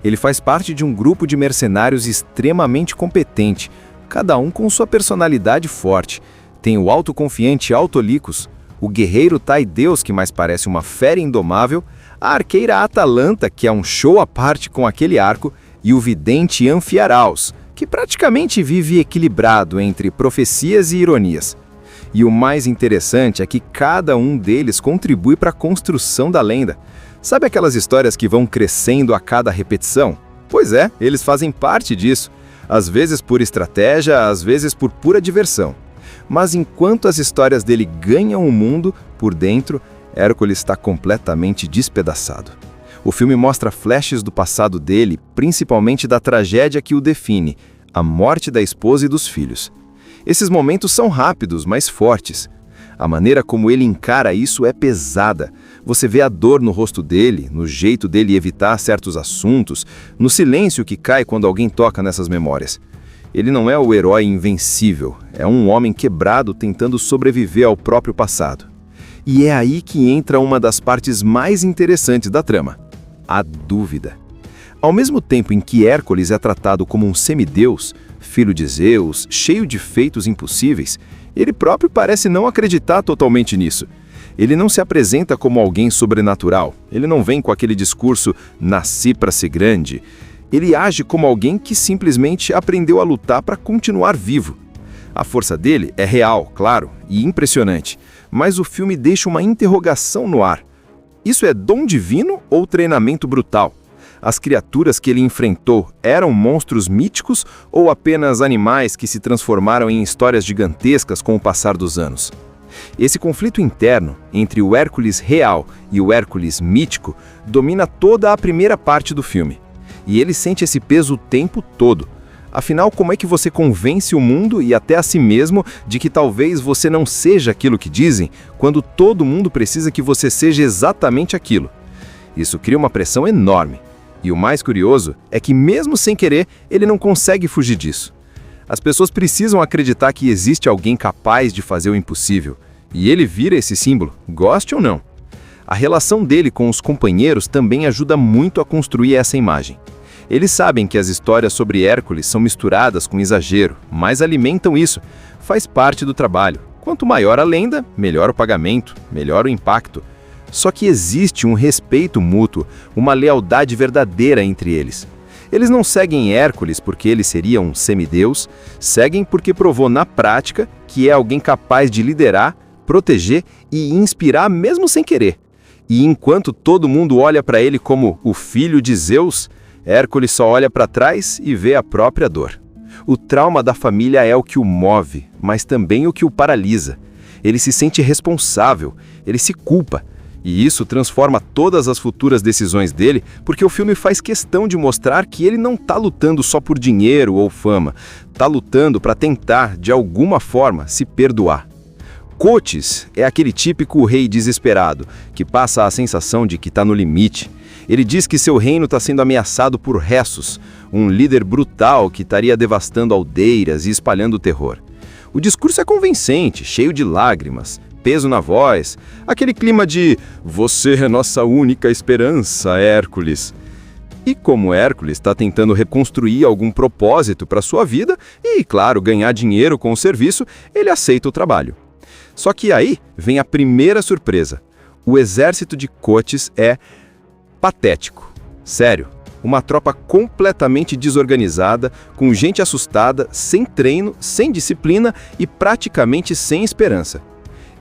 Ele faz parte de um grupo de mercenários extremamente competente, cada um com sua personalidade forte. Tem o autoconfiante Autolicos, o guerreiro Taideus, que mais parece uma fera indomável, a arqueira Atalanta, que é um show à parte com aquele arco, e o vidente Anfiaraus, que praticamente vive equilibrado entre profecias e ironias. E o mais interessante é que cada um deles contribui para a construção da lenda. Sabe aquelas histórias que vão crescendo a cada repetição? Pois é, eles fazem parte disso. Às vezes por estratégia, às vezes por pura diversão. Mas enquanto as histórias dele ganham o mundo, por dentro, Hércules está completamente despedaçado. O filme mostra flashes do passado dele, principalmente da tragédia que o define, a morte da esposa e dos filhos. Esses momentos são rápidos, mas fortes. A maneira como ele encara isso é pesada. Você vê a dor no rosto dele, no jeito dele evitar certos assuntos, no silêncio que cai quando alguém toca nessas memórias. Ele não é o herói invencível, é um homem quebrado tentando sobreviver ao próprio passado. E é aí que entra uma das partes mais interessantes da trama: a dúvida. Ao mesmo tempo em que Hércules é tratado como um semideus, filho de Zeus, cheio de feitos impossíveis, ele próprio parece não acreditar totalmente nisso. Ele não se apresenta como alguém sobrenatural, ele não vem com aquele discurso "nasci para ser grande". Ele age como alguém que simplesmente aprendeu a lutar para continuar vivo. A força dele é real, claro, e impressionante, mas o filme deixa uma interrogação no ar. Isso é dom divino ou treinamento brutal? As criaturas que ele enfrentou eram monstros míticos ou apenas animais que se transformaram em histórias gigantescas com o passar dos anos? Esse conflito interno entre o Hércules real e o Hércules mítico domina toda a primeira parte do filme. E ele sente esse peso o tempo todo. Afinal, como é que você convence o mundo e até a si mesmo de que talvez você não seja aquilo que dizem, quando todo mundo precisa que você seja exatamente aquilo? Isso cria uma pressão enorme. E o mais curioso é que, mesmo sem querer, ele não consegue fugir disso. As pessoas precisam acreditar que existe alguém capaz de fazer o impossível. E ele vira esse símbolo, goste ou não. A relação dele com os companheiros também ajuda muito a construir essa imagem. Eles sabem que as histórias sobre Hércules são misturadas com exagero, mas alimentam isso. Faz parte do trabalho. Quanto maior a lenda, melhor o pagamento, melhor o impacto. Só que existe um respeito mútuo, uma lealdade verdadeira entre eles. Eles não seguem Hércules porque ele seria um semideus, seguem porque provou na prática que é alguém capaz de liderar, proteger e inspirar mesmo sem querer. E enquanto todo mundo olha para ele como o filho de Zeus, Hércules só olha para trás e vê a própria dor. O trauma da família é o que o move, mas também o que o paralisa. Ele se sente responsável, ele se culpa. E isso transforma todas as futuras decisões dele, porque o filme faz questão de mostrar que ele não está lutando só por dinheiro ou fama. Está lutando para tentar, de alguma forma, se perdoar. Coates é aquele típico rei desesperado, que passa a sensação de que está no limite. Ele diz que seu reino está sendo ameaçado por Ressus, um líder brutal que estaria devastando aldeias e espalhando terror. O discurso é convincente, cheio de lágrimas, peso na voz, aquele clima de "Você é nossa única esperança, Hércules". E como Hércules está tentando reconstruir algum propósito para sua vida e, claro, ganhar dinheiro com o serviço, ele aceita o trabalho. Só que aí vem a primeira surpresa. O exército de Coates é patético. Sério, uma tropa completamente desorganizada, com gente assustada, sem treino, sem disciplina e praticamente sem esperança.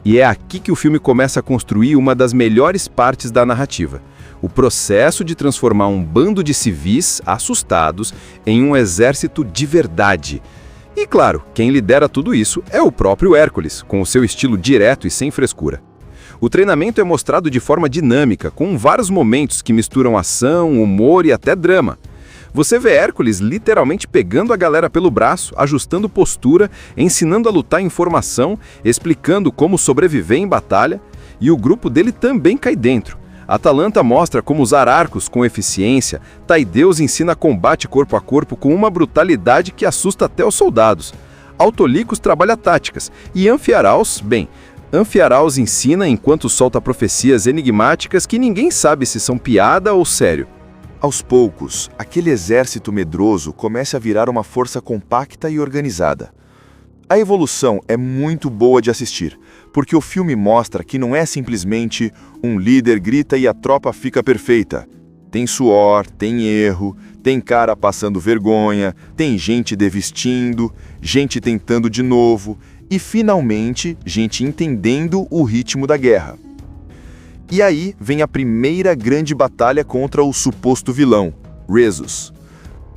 E é aqui que o filme começa a construir uma das melhores partes da narrativa. O processo de transformar um bando de civis assustados em um exército de verdade. E claro, quem lidera tudo isso é o próprio Hércules, com o seu estilo direto e sem frescura. O treinamento é mostrado de forma dinâmica, com vários momentos que misturam ação, humor e até drama. Você vê Hércules literalmente pegando a galera pelo braço, ajustando postura, ensinando a lutar em formação, explicando como sobreviver em batalha, e o grupo dele também cai dentro. Atalanta mostra como usar arcos com eficiência, Taideus ensina combate corpo a corpo com uma brutalidade que assusta até os soldados. Autolicos trabalha táticas, e Anfiaraus, Anfiaraus ensina enquanto solta profecias enigmáticas que ninguém sabe se são piada ou sério. Aos poucos, aquele exército medroso começa a virar uma força compacta e organizada. A evolução é muito boa de assistir, porque o filme mostra que não é simplesmente um líder grita e a tropa fica perfeita. Tem suor, tem erro, tem cara passando vergonha, tem gente desvestindo, gente tentando de novo e, finalmente, gente entendendo o ritmo da guerra. E aí vem a primeira grande batalha contra o suposto vilão, Ressus.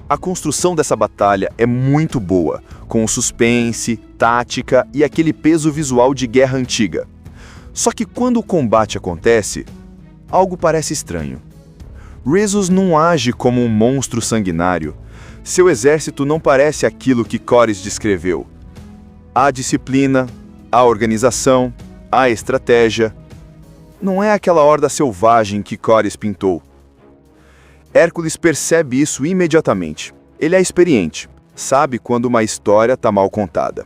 A construção dessa batalha é muito boa, com suspense, tática e aquele peso visual de guerra antiga. Só que quando o combate acontece, algo parece estranho. Ressus não age como um monstro sanguinário. Seu exército não parece aquilo que Cores descreveu. Há disciplina, há organização, há estratégia. Não é aquela horda selvagem que Cores pintou. Hércules percebe isso imediatamente. Ele é experiente, sabe quando uma história está mal contada.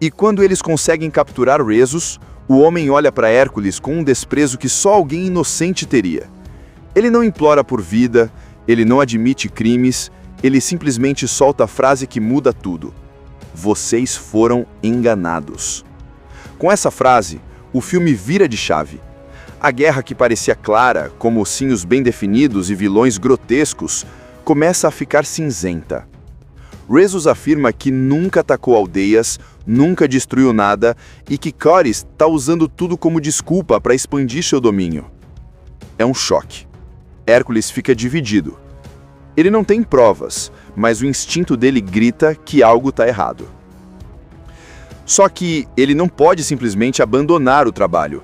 E quando eles conseguem capturar Ressus, o homem olha para Hércules com um desprezo que só alguém inocente teria. Ele não implora por vida, ele não admite crimes, ele simplesmente solta a frase que muda tudo. Vocês foram enganados. Com essa frase, o filme vira de chave. A guerra que parecia clara, com mocinhos bem definidos e vilões grotescos, começa a ficar cinzenta. Ressus afirma que nunca atacou aldeias, nunca destruiu nada e que Cores está usando tudo como desculpa para expandir seu domínio. É um choque. Hércules fica dividido. Ele não tem provas, mas o instinto dele grita que algo está errado. Só que ele não pode simplesmente abandonar o trabalho.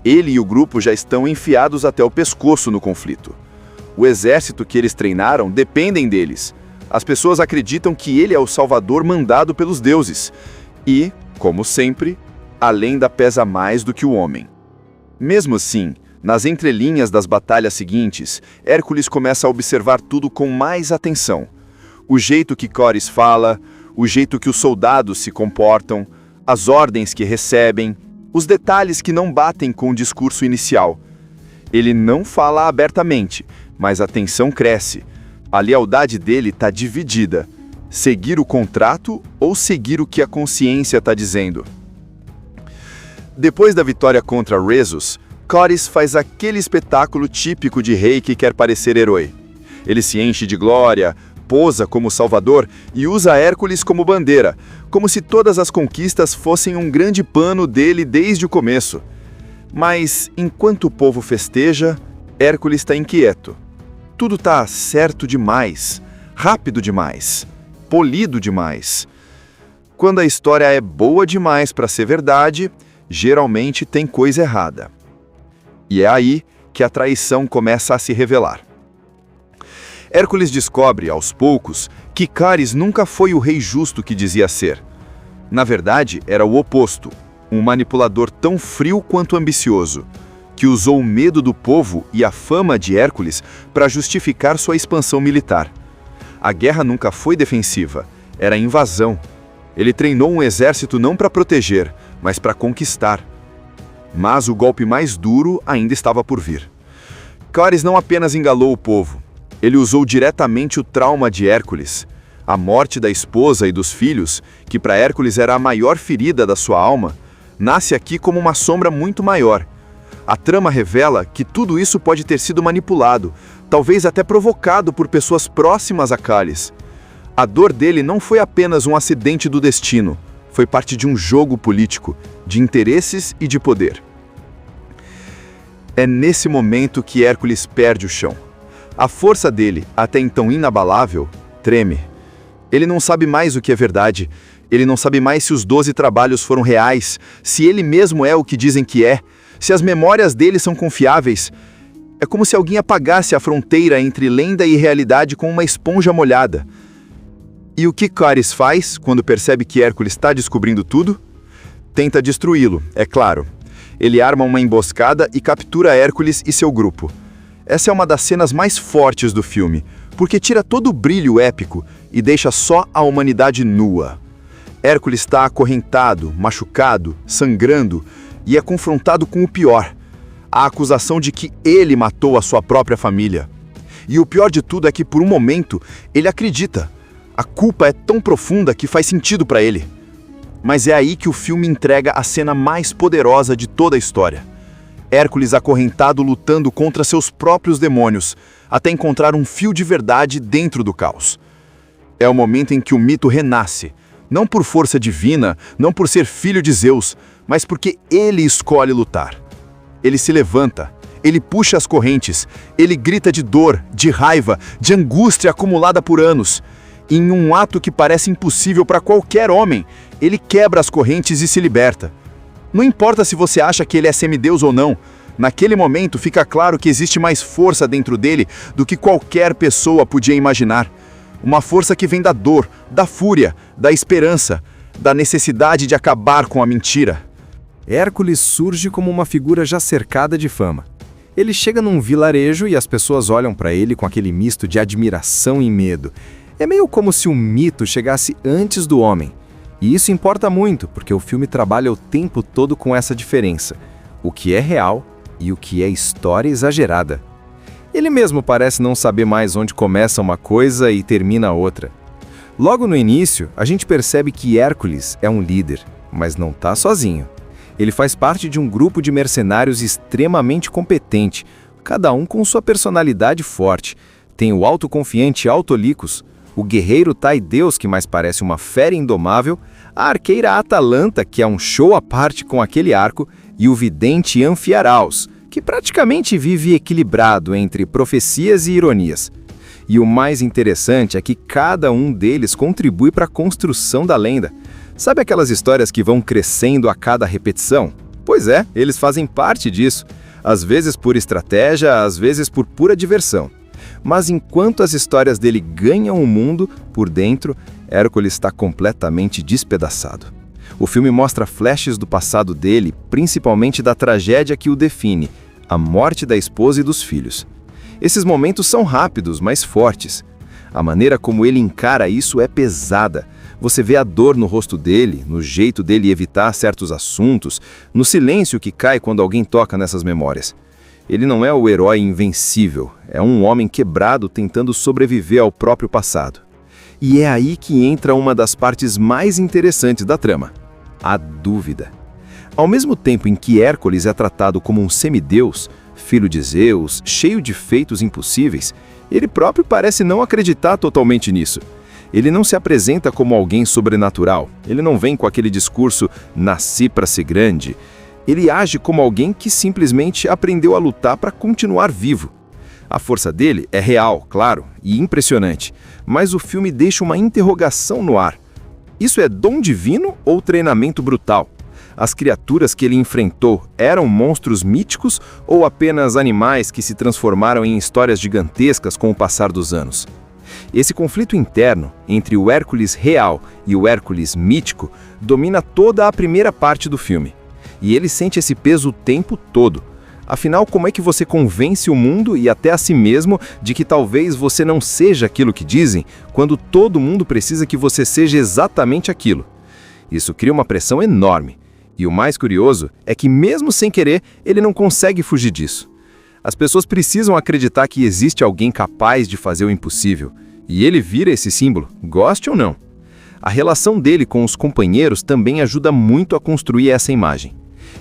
Ele e o grupo já estão enfiados até o pescoço no conflito. O exército que eles treinaram dependem deles. As pessoas acreditam que ele é o salvador mandado pelos deuses. E, como sempre, a lenda pesa mais do que o homem. Mesmo assim, nas entrelinhas das batalhas seguintes, Hércules começa a observar tudo com mais atenção. O jeito que Córis fala, o jeito que os soldados se comportam, as ordens que recebem, os detalhes que não batem com o discurso inicial. Ele não fala abertamente, mas a tensão cresce. A lealdade dele está dividida. Seguir o contrato ou seguir o que a consciência está dizendo? Depois da vitória contra Rhesus, Córis faz aquele espetáculo típico de rei que quer parecer herói. Ele se enche de glória, posa como salvador e usa Hércules como bandeira, como se todas as conquistas fossem um grande plano dele desde o começo. Mas, enquanto o povo festeja, Hércules está inquieto. Tudo está certo demais, rápido demais, polido demais. Quando a história é boa demais para ser verdade, geralmente tem coisa errada. E é aí que a traição começa a se revelar. Hércules descobre, aos poucos, que Cáris nunca foi o rei justo que dizia ser. Na verdade, era o oposto, um manipulador tão frio quanto ambicioso, que usou o medo do povo e a fama de Hércules para justificar sua expansão militar. A guerra nunca foi defensiva, era invasão. Ele treinou um exército não para proteger, mas para conquistar. Mas o golpe mais duro ainda estava por vir. Cáris não apenas enganou o povo, ele usou diretamente o trauma de Hércules. A morte da esposa e dos filhos, que para Hércules era a maior ferida da sua alma, nasce aqui como uma sombra muito maior. A trama revela que tudo isso pode ter sido manipulado, talvez até provocado por pessoas próximas a Cáris. A dor dele não foi apenas um acidente do destino, foi parte de um jogo político, de interesses e de poder. É nesse momento que Hércules perde o chão. A força dele, até então inabalável, treme. Ele não sabe mais o que é verdade, ele não sabe mais se os 12 trabalhos foram reais, se ele mesmo é o que dizem que é, se as memórias dele são confiáveis. É como se alguém apagasse a fronteira entre lenda e realidade com uma esponja molhada. E o que Cáris faz quando percebe que Hércules está descobrindo tudo? Tenta destruí-lo, é claro. Ele arma uma emboscada e captura Hércules e seu grupo. Essa é uma das cenas mais fortes do filme, porque tira todo o brilho épico e deixa só a humanidade nua. Hércules está acorrentado, machucado, sangrando e é confrontado com o pior, a acusação de que ele matou a sua própria família. E o pior de tudo é que, por um momento, ele acredita. A culpa é tão profunda que faz sentido para ele. Mas é aí que o filme entrega a cena mais poderosa de toda a história. Hércules acorrentado lutando contra seus próprios demônios, até encontrar um fio de verdade dentro do caos. É o momento em que o mito renasce, não por força divina, não por ser filho de Zeus, mas porque ele escolhe lutar. Ele se levanta, ele puxa as correntes, ele grita de dor, de raiva, de angústia acumulada por anos. E em um ato que parece impossível para qualquer homem, ele quebra as correntes e se liberta. Não importa se você acha que ele é semideus ou não, naquele momento fica claro que existe mais força dentro dele do que qualquer pessoa podia imaginar. Uma força que vem da dor, da fúria, da esperança, da necessidade de acabar com a mentira. Hércules surge como uma figura já cercada de fama. Ele chega num vilarejo e as pessoas olham para ele com aquele misto de admiração e medo. É meio como se o mito chegasse antes do homem. E isso importa muito, porque o filme trabalha o tempo todo com essa diferença. O que é real e o que é história exagerada. Ele mesmo parece não saber mais onde começa uma coisa e termina outra. Logo no início, a gente percebe que Hércules é um líder, mas não está sozinho. Ele faz parte de um grupo de mercenários extremamente competente, cada um com sua personalidade forte. Tem o autoconfiante Autolicos, o guerreiro Taideus, que mais parece uma fera indomável, a arqueira Atalanta, que é um show à parte com aquele arco, e o vidente Anfiaraus, que praticamente vive equilibrado entre profecias e ironias. E o mais interessante é que cada um deles contribui para a construção da lenda. Sabe aquelas histórias que vão crescendo a cada repetição? Pois é, eles fazem parte disso. Às vezes por estratégia, às vezes por pura diversão. Mas enquanto as histórias dele ganham o mundo, por dentro, Hércules está completamente despedaçado. O filme mostra flashes do passado dele, principalmente da tragédia que o define, a morte da esposa e dos filhos. Esses momentos são rápidos, mas fortes. A maneira como ele encara isso é pesada. Você vê a dor no rosto dele, no jeito dele evitar certos assuntos, no silêncio que cai quando alguém toca nessas memórias. Ele não é o herói invencível, é um homem quebrado tentando sobreviver ao próprio passado. E é aí que entra uma das partes mais interessantes da trama: a dúvida. Ao mesmo tempo em que Hércules é tratado como um semideus, filho de Zeus, cheio de feitos impossíveis, ele próprio parece não acreditar totalmente nisso. Ele não se apresenta como alguém sobrenatural, ele não vem com aquele discurso "nasci para ser grande". Ele age como alguém que simplesmente aprendeu a lutar para continuar vivo. A força dele é real, claro, e impressionante, mas o filme deixa uma interrogação no ar. Isso é dom divino ou treinamento brutal? As criaturas que ele enfrentou eram monstros míticos ou apenas animais que se transformaram em histórias gigantescas com o passar dos anos? Esse conflito interno entre o Hércules real e o Hércules mítico domina toda a primeira parte do filme. E ele sente esse peso o tempo todo. Afinal, como é que você convence o mundo e até a si mesmo de que talvez você não seja aquilo que dizem, quando todo mundo precisa que você seja exatamente aquilo? Isso cria uma pressão enorme. E o mais curioso é que, mesmo sem querer, ele não consegue fugir disso. As pessoas precisam acreditar que existe alguém capaz de fazer o impossível. E ele vira esse símbolo, goste ou não. A relação dele com os companheiros também ajuda muito a construir essa imagem.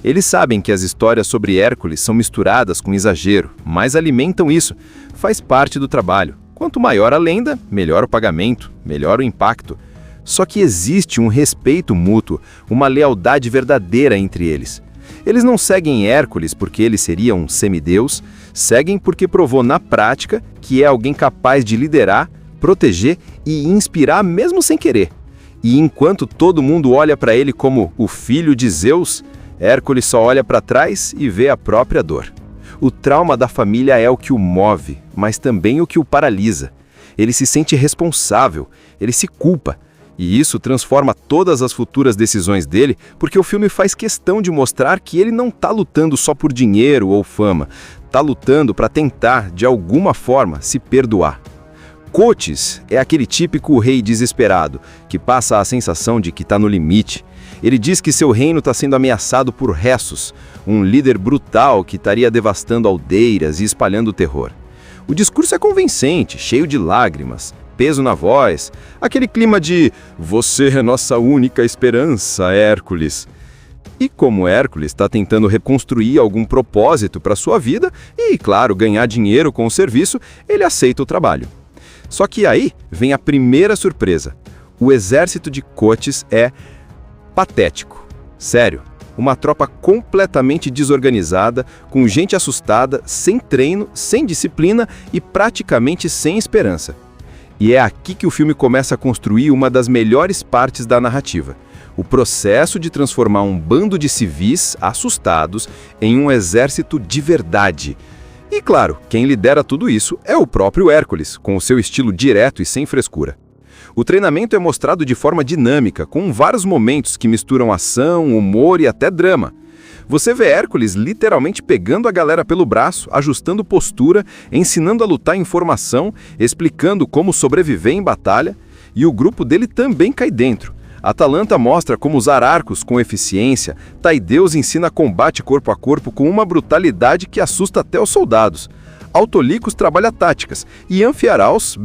Eles sabem que as histórias sobre Hércules são misturadas com exagero, mas alimentam isso. Faz parte do trabalho. Quanto maior a lenda, melhor o pagamento, melhor o impacto. Só que existe um respeito mútuo, uma lealdade verdadeira entre eles. Eles não seguem Hércules porque ele seria um semideus, seguem porque provou na prática que é alguém capaz de liderar, proteger e inspirar mesmo sem querer. E enquanto todo mundo olha para ele como o filho de Zeus, Hércules só olha para trás e vê a própria dor. O trauma da família é o que o move, mas também o que o paralisa. Ele se sente responsável, ele se culpa. E isso transforma todas as futuras decisões dele, porque o filme faz questão de mostrar que ele não está lutando só por dinheiro ou fama. Está lutando para tentar, de alguma forma, se perdoar. Cotis é aquele típico rei desesperado, que passa a sensação de que está no limite. Ele diz que seu reino está sendo ameaçado por Ressus, um líder brutal que estaria devastando aldeias e espalhando terror. O discurso é convincente, cheio de lágrimas, peso na voz, aquele clima de "você é nossa única esperança, Hércules". E como Hércules está tentando reconstruir algum propósito para sua vida e, claro, ganhar dinheiro com o serviço, ele aceita o trabalho. Só que aí vem a primeira surpresa. O exército de Cotis é patético. Sério, uma tropa completamente desorganizada, com gente assustada, sem treino, sem disciplina e praticamente sem esperança. E é aqui que o filme começa a construir uma das melhores partes da narrativa. O processo de transformar um bando de civis assustados em um exército de verdade. E claro, quem lidera tudo isso é o próprio Hércules, com o seu estilo direto e sem frescura. O treinamento é mostrado de forma dinâmica, com vários momentos que misturam ação, humor e até drama. Você vê Hércules literalmente pegando a galera pelo braço, ajustando postura, ensinando a lutar em formação, explicando como sobreviver em batalha, e o grupo dele também cai dentro. Atalanta mostra como usar arcos com eficiência, Taideus ensina combate corpo a corpo com uma brutalidade que assusta até os soldados. Autolicos trabalha táticas, e Anfiaraus,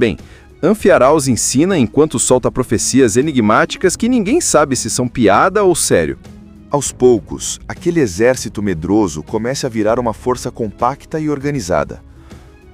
Anfiaraus ensina enquanto solta profecias enigmáticas que ninguém sabe se são piada ou sério. Aos poucos, aquele exército medroso começa a virar uma força compacta e organizada.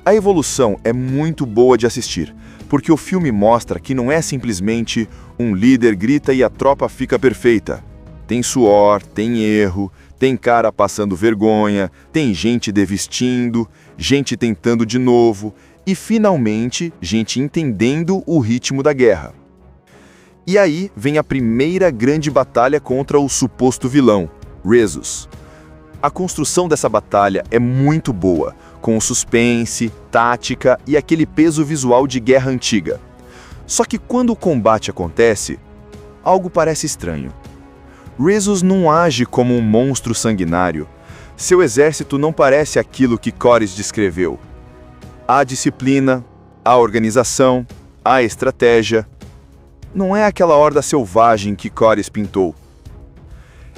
A evolução é muito boa de assistir, porque o filme mostra que não é simplesmente um líder grita e a tropa fica perfeita. Tem suor, tem erro, tem cara passando vergonha, tem gente desvestindo, gente tentando de novo. e, finalmente, gente entendendo o ritmo da guerra. E aí vem a primeira grande batalha contra o suposto vilão, Rhesus. A construção dessa batalha é muito boa, com suspense, tática e aquele peso visual de guerra antiga. Só que quando o combate acontece, algo parece estranho. Rhesus não age como um monstro sanguinário. Seu exército não parece aquilo que Corys descreveu. Há disciplina, há organização, há estratégia. Não é aquela horda selvagem que Corys pintou.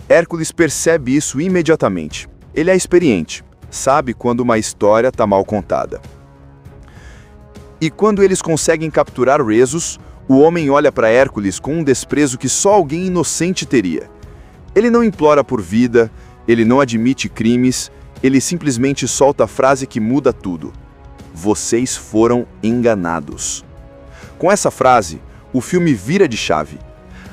Hércules percebe isso imediatamente. Ele é experiente, sabe quando uma história está mal contada. E quando eles conseguem capturar Rhesus, o homem olha para Hércules com um desprezo que só alguém inocente teria. Ele não implora por vida, ele não admite crimes, ele simplesmente solta a frase que muda tudo. Vocês foram enganados. Com essa frase, o filme vira de chave.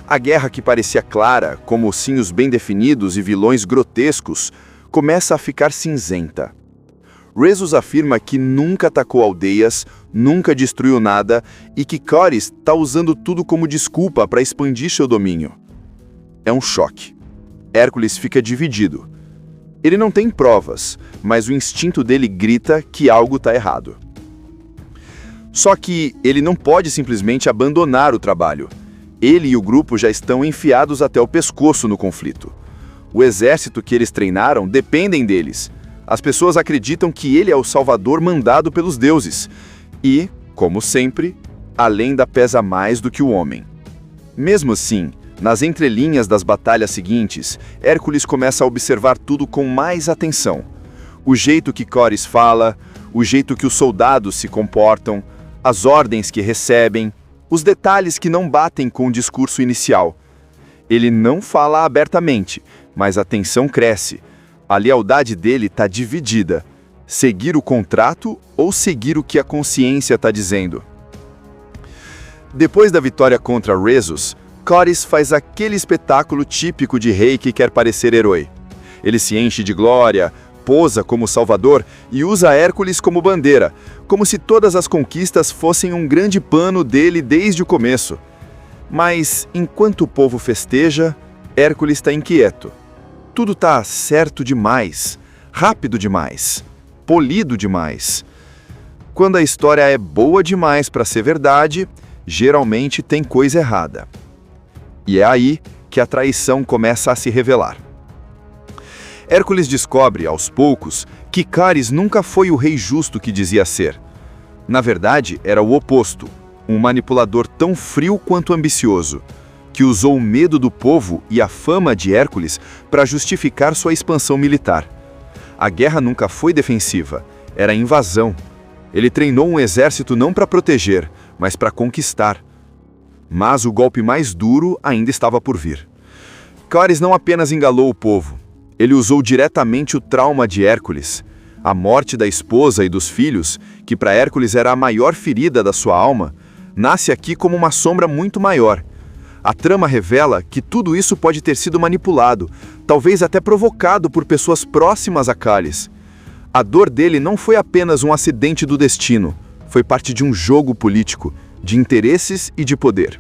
A guerra que parecia clara, com mocinhos bem definidos e vilões grotescos, começa a ficar cinzenta. Rhesus afirma que nunca atacou aldeias, nunca destruiu nada e que Corys está usando tudo como desculpa para expandir seu domínio. É um choque. Hércules fica dividido. Ele não tem provas, mas o instinto dele grita que algo está errado. Só que ele não pode simplesmente abandonar o trabalho. Ele e o grupo já estão enfiados até o pescoço no conflito. O exército que eles treinaram dependem deles. As pessoas acreditam que ele é o salvador mandado pelos deuses. E, como sempre, a lenda pesa mais do que o homem. Mesmo assim, nas entrelinhas das batalhas seguintes, Hércules começa a observar tudo com mais atenção. O jeito que Corys fala, o jeito que os soldados se comportam, as ordens que recebem, os detalhes que não batem com o discurso inicial. Ele não fala abertamente, mas a tensão cresce. A lealdade dele está dividida. Seguir o contrato ou seguir o que a consciência está dizendo? Depois da vitória contra Rhesus, Corys faz aquele espetáculo típico de rei que quer parecer herói. Ele se enche de glória, posa como salvador e usa Hércules como bandeira, como se todas as conquistas fossem um grande plano dele desde o começo. Mas, enquanto o povo festeja, Hércules está inquieto. Tudo está certo demais, rápido demais, polido demais. Quando a história é boa demais para ser verdade, geralmente tem coisa errada. E é aí que a traição começa a se revelar. Hércules descobre, aos poucos, que Corys nunca foi o rei justo que dizia ser. Na verdade, era o oposto, um manipulador tão frio quanto ambicioso, que usou o medo do povo e a fama de Hércules para justificar sua expansão militar. A guerra nunca foi defensiva, era invasão. Ele treinou um exército não para proteger, mas para conquistar. Mas o golpe mais duro ainda estava por vir. Corys não apenas enganou o povo, ele usou diretamente o trauma de Hércules. A morte da esposa e dos filhos, que para Hércules era a maior ferida da sua alma, nasce aqui como uma sombra muito maior. A trama revela que tudo isso pode ter sido manipulado, talvez até provocado por pessoas próximas a Corys. A dor dele não foi apenas um acidente do destino, foi parte de um jogo político, de interesses e de poder.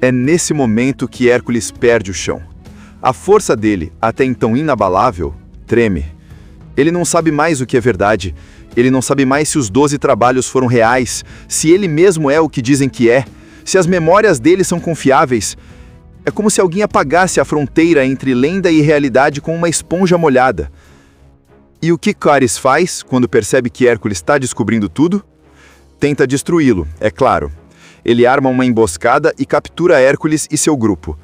É nesse momento que Hércules perde o chão. A força dele, até então inabalável, treme. Ele não sabe mais o que é verdade, ele não sabe mais se os 12 trabalhos foram reais, se ele mesmo é o que dizem que é, se as memórias dele são confiáveis. É como se alguém apagasse a fronteira entre lenda e realidade com uma esponja molhada. E o que Corys faz quando percebe que Hércules está descobrindo tudo? Tenta destruí-lo, é claro. Ele arma uma emboscada e captura Hércules e seu grupo.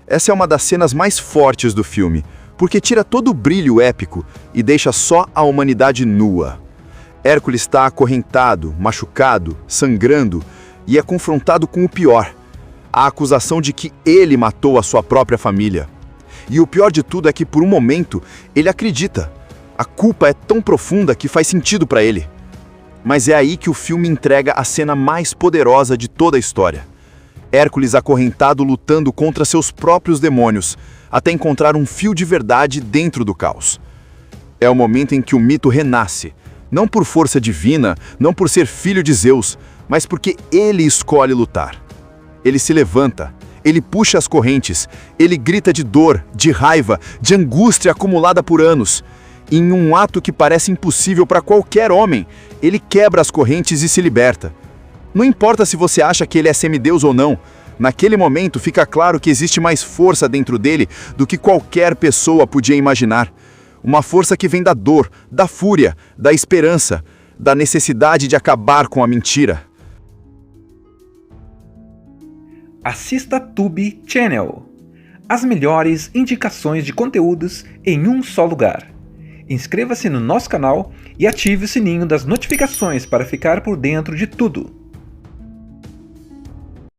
Essa é uma das cenas mais fortes do filme, porque tira todo o brilho épico e deixa só a humanidade nua. Hércules está acorrentado, machucado, sangrando e é confrontado com o pior, a acusação de que ele matou a sua própria família. E o pior de tudo é que, por um momento, ele acredita. A culpa é tão profunda que faz sentido para ele. Mas é aí que o filme entrega a cena mais poderosa de toda a história. Hércules acorrentado lutando contra seus próprios demônios, até encontrar um fio de verdade dentro do caos. É o momento em que o mito renasce, Não por força divina, não por ser filho de Zeus, mas porque ele escolhe lutar. Ele se levanta, ele puxa as correntes, ele grita de dor, de raiva, de angústia acumulada por anos. Em um ato que parece impossível para qualquer homem, ele quebra as correntes e se liberta. Não importa se você acha que ele é semideus ou não, naquele momento fica claro que existe mais força dentro dele do que qualquer pessoa podia imaginar. Uma força que vem da dor, da fúria, da esperança, da necessidade de acabar com a mentira. Assista Tube Channel. As melhores indicações de conteúdos em um só lugar. Inscreva-se no nosso canal e ative o sininho das notificações para ficar por dentro de tudo.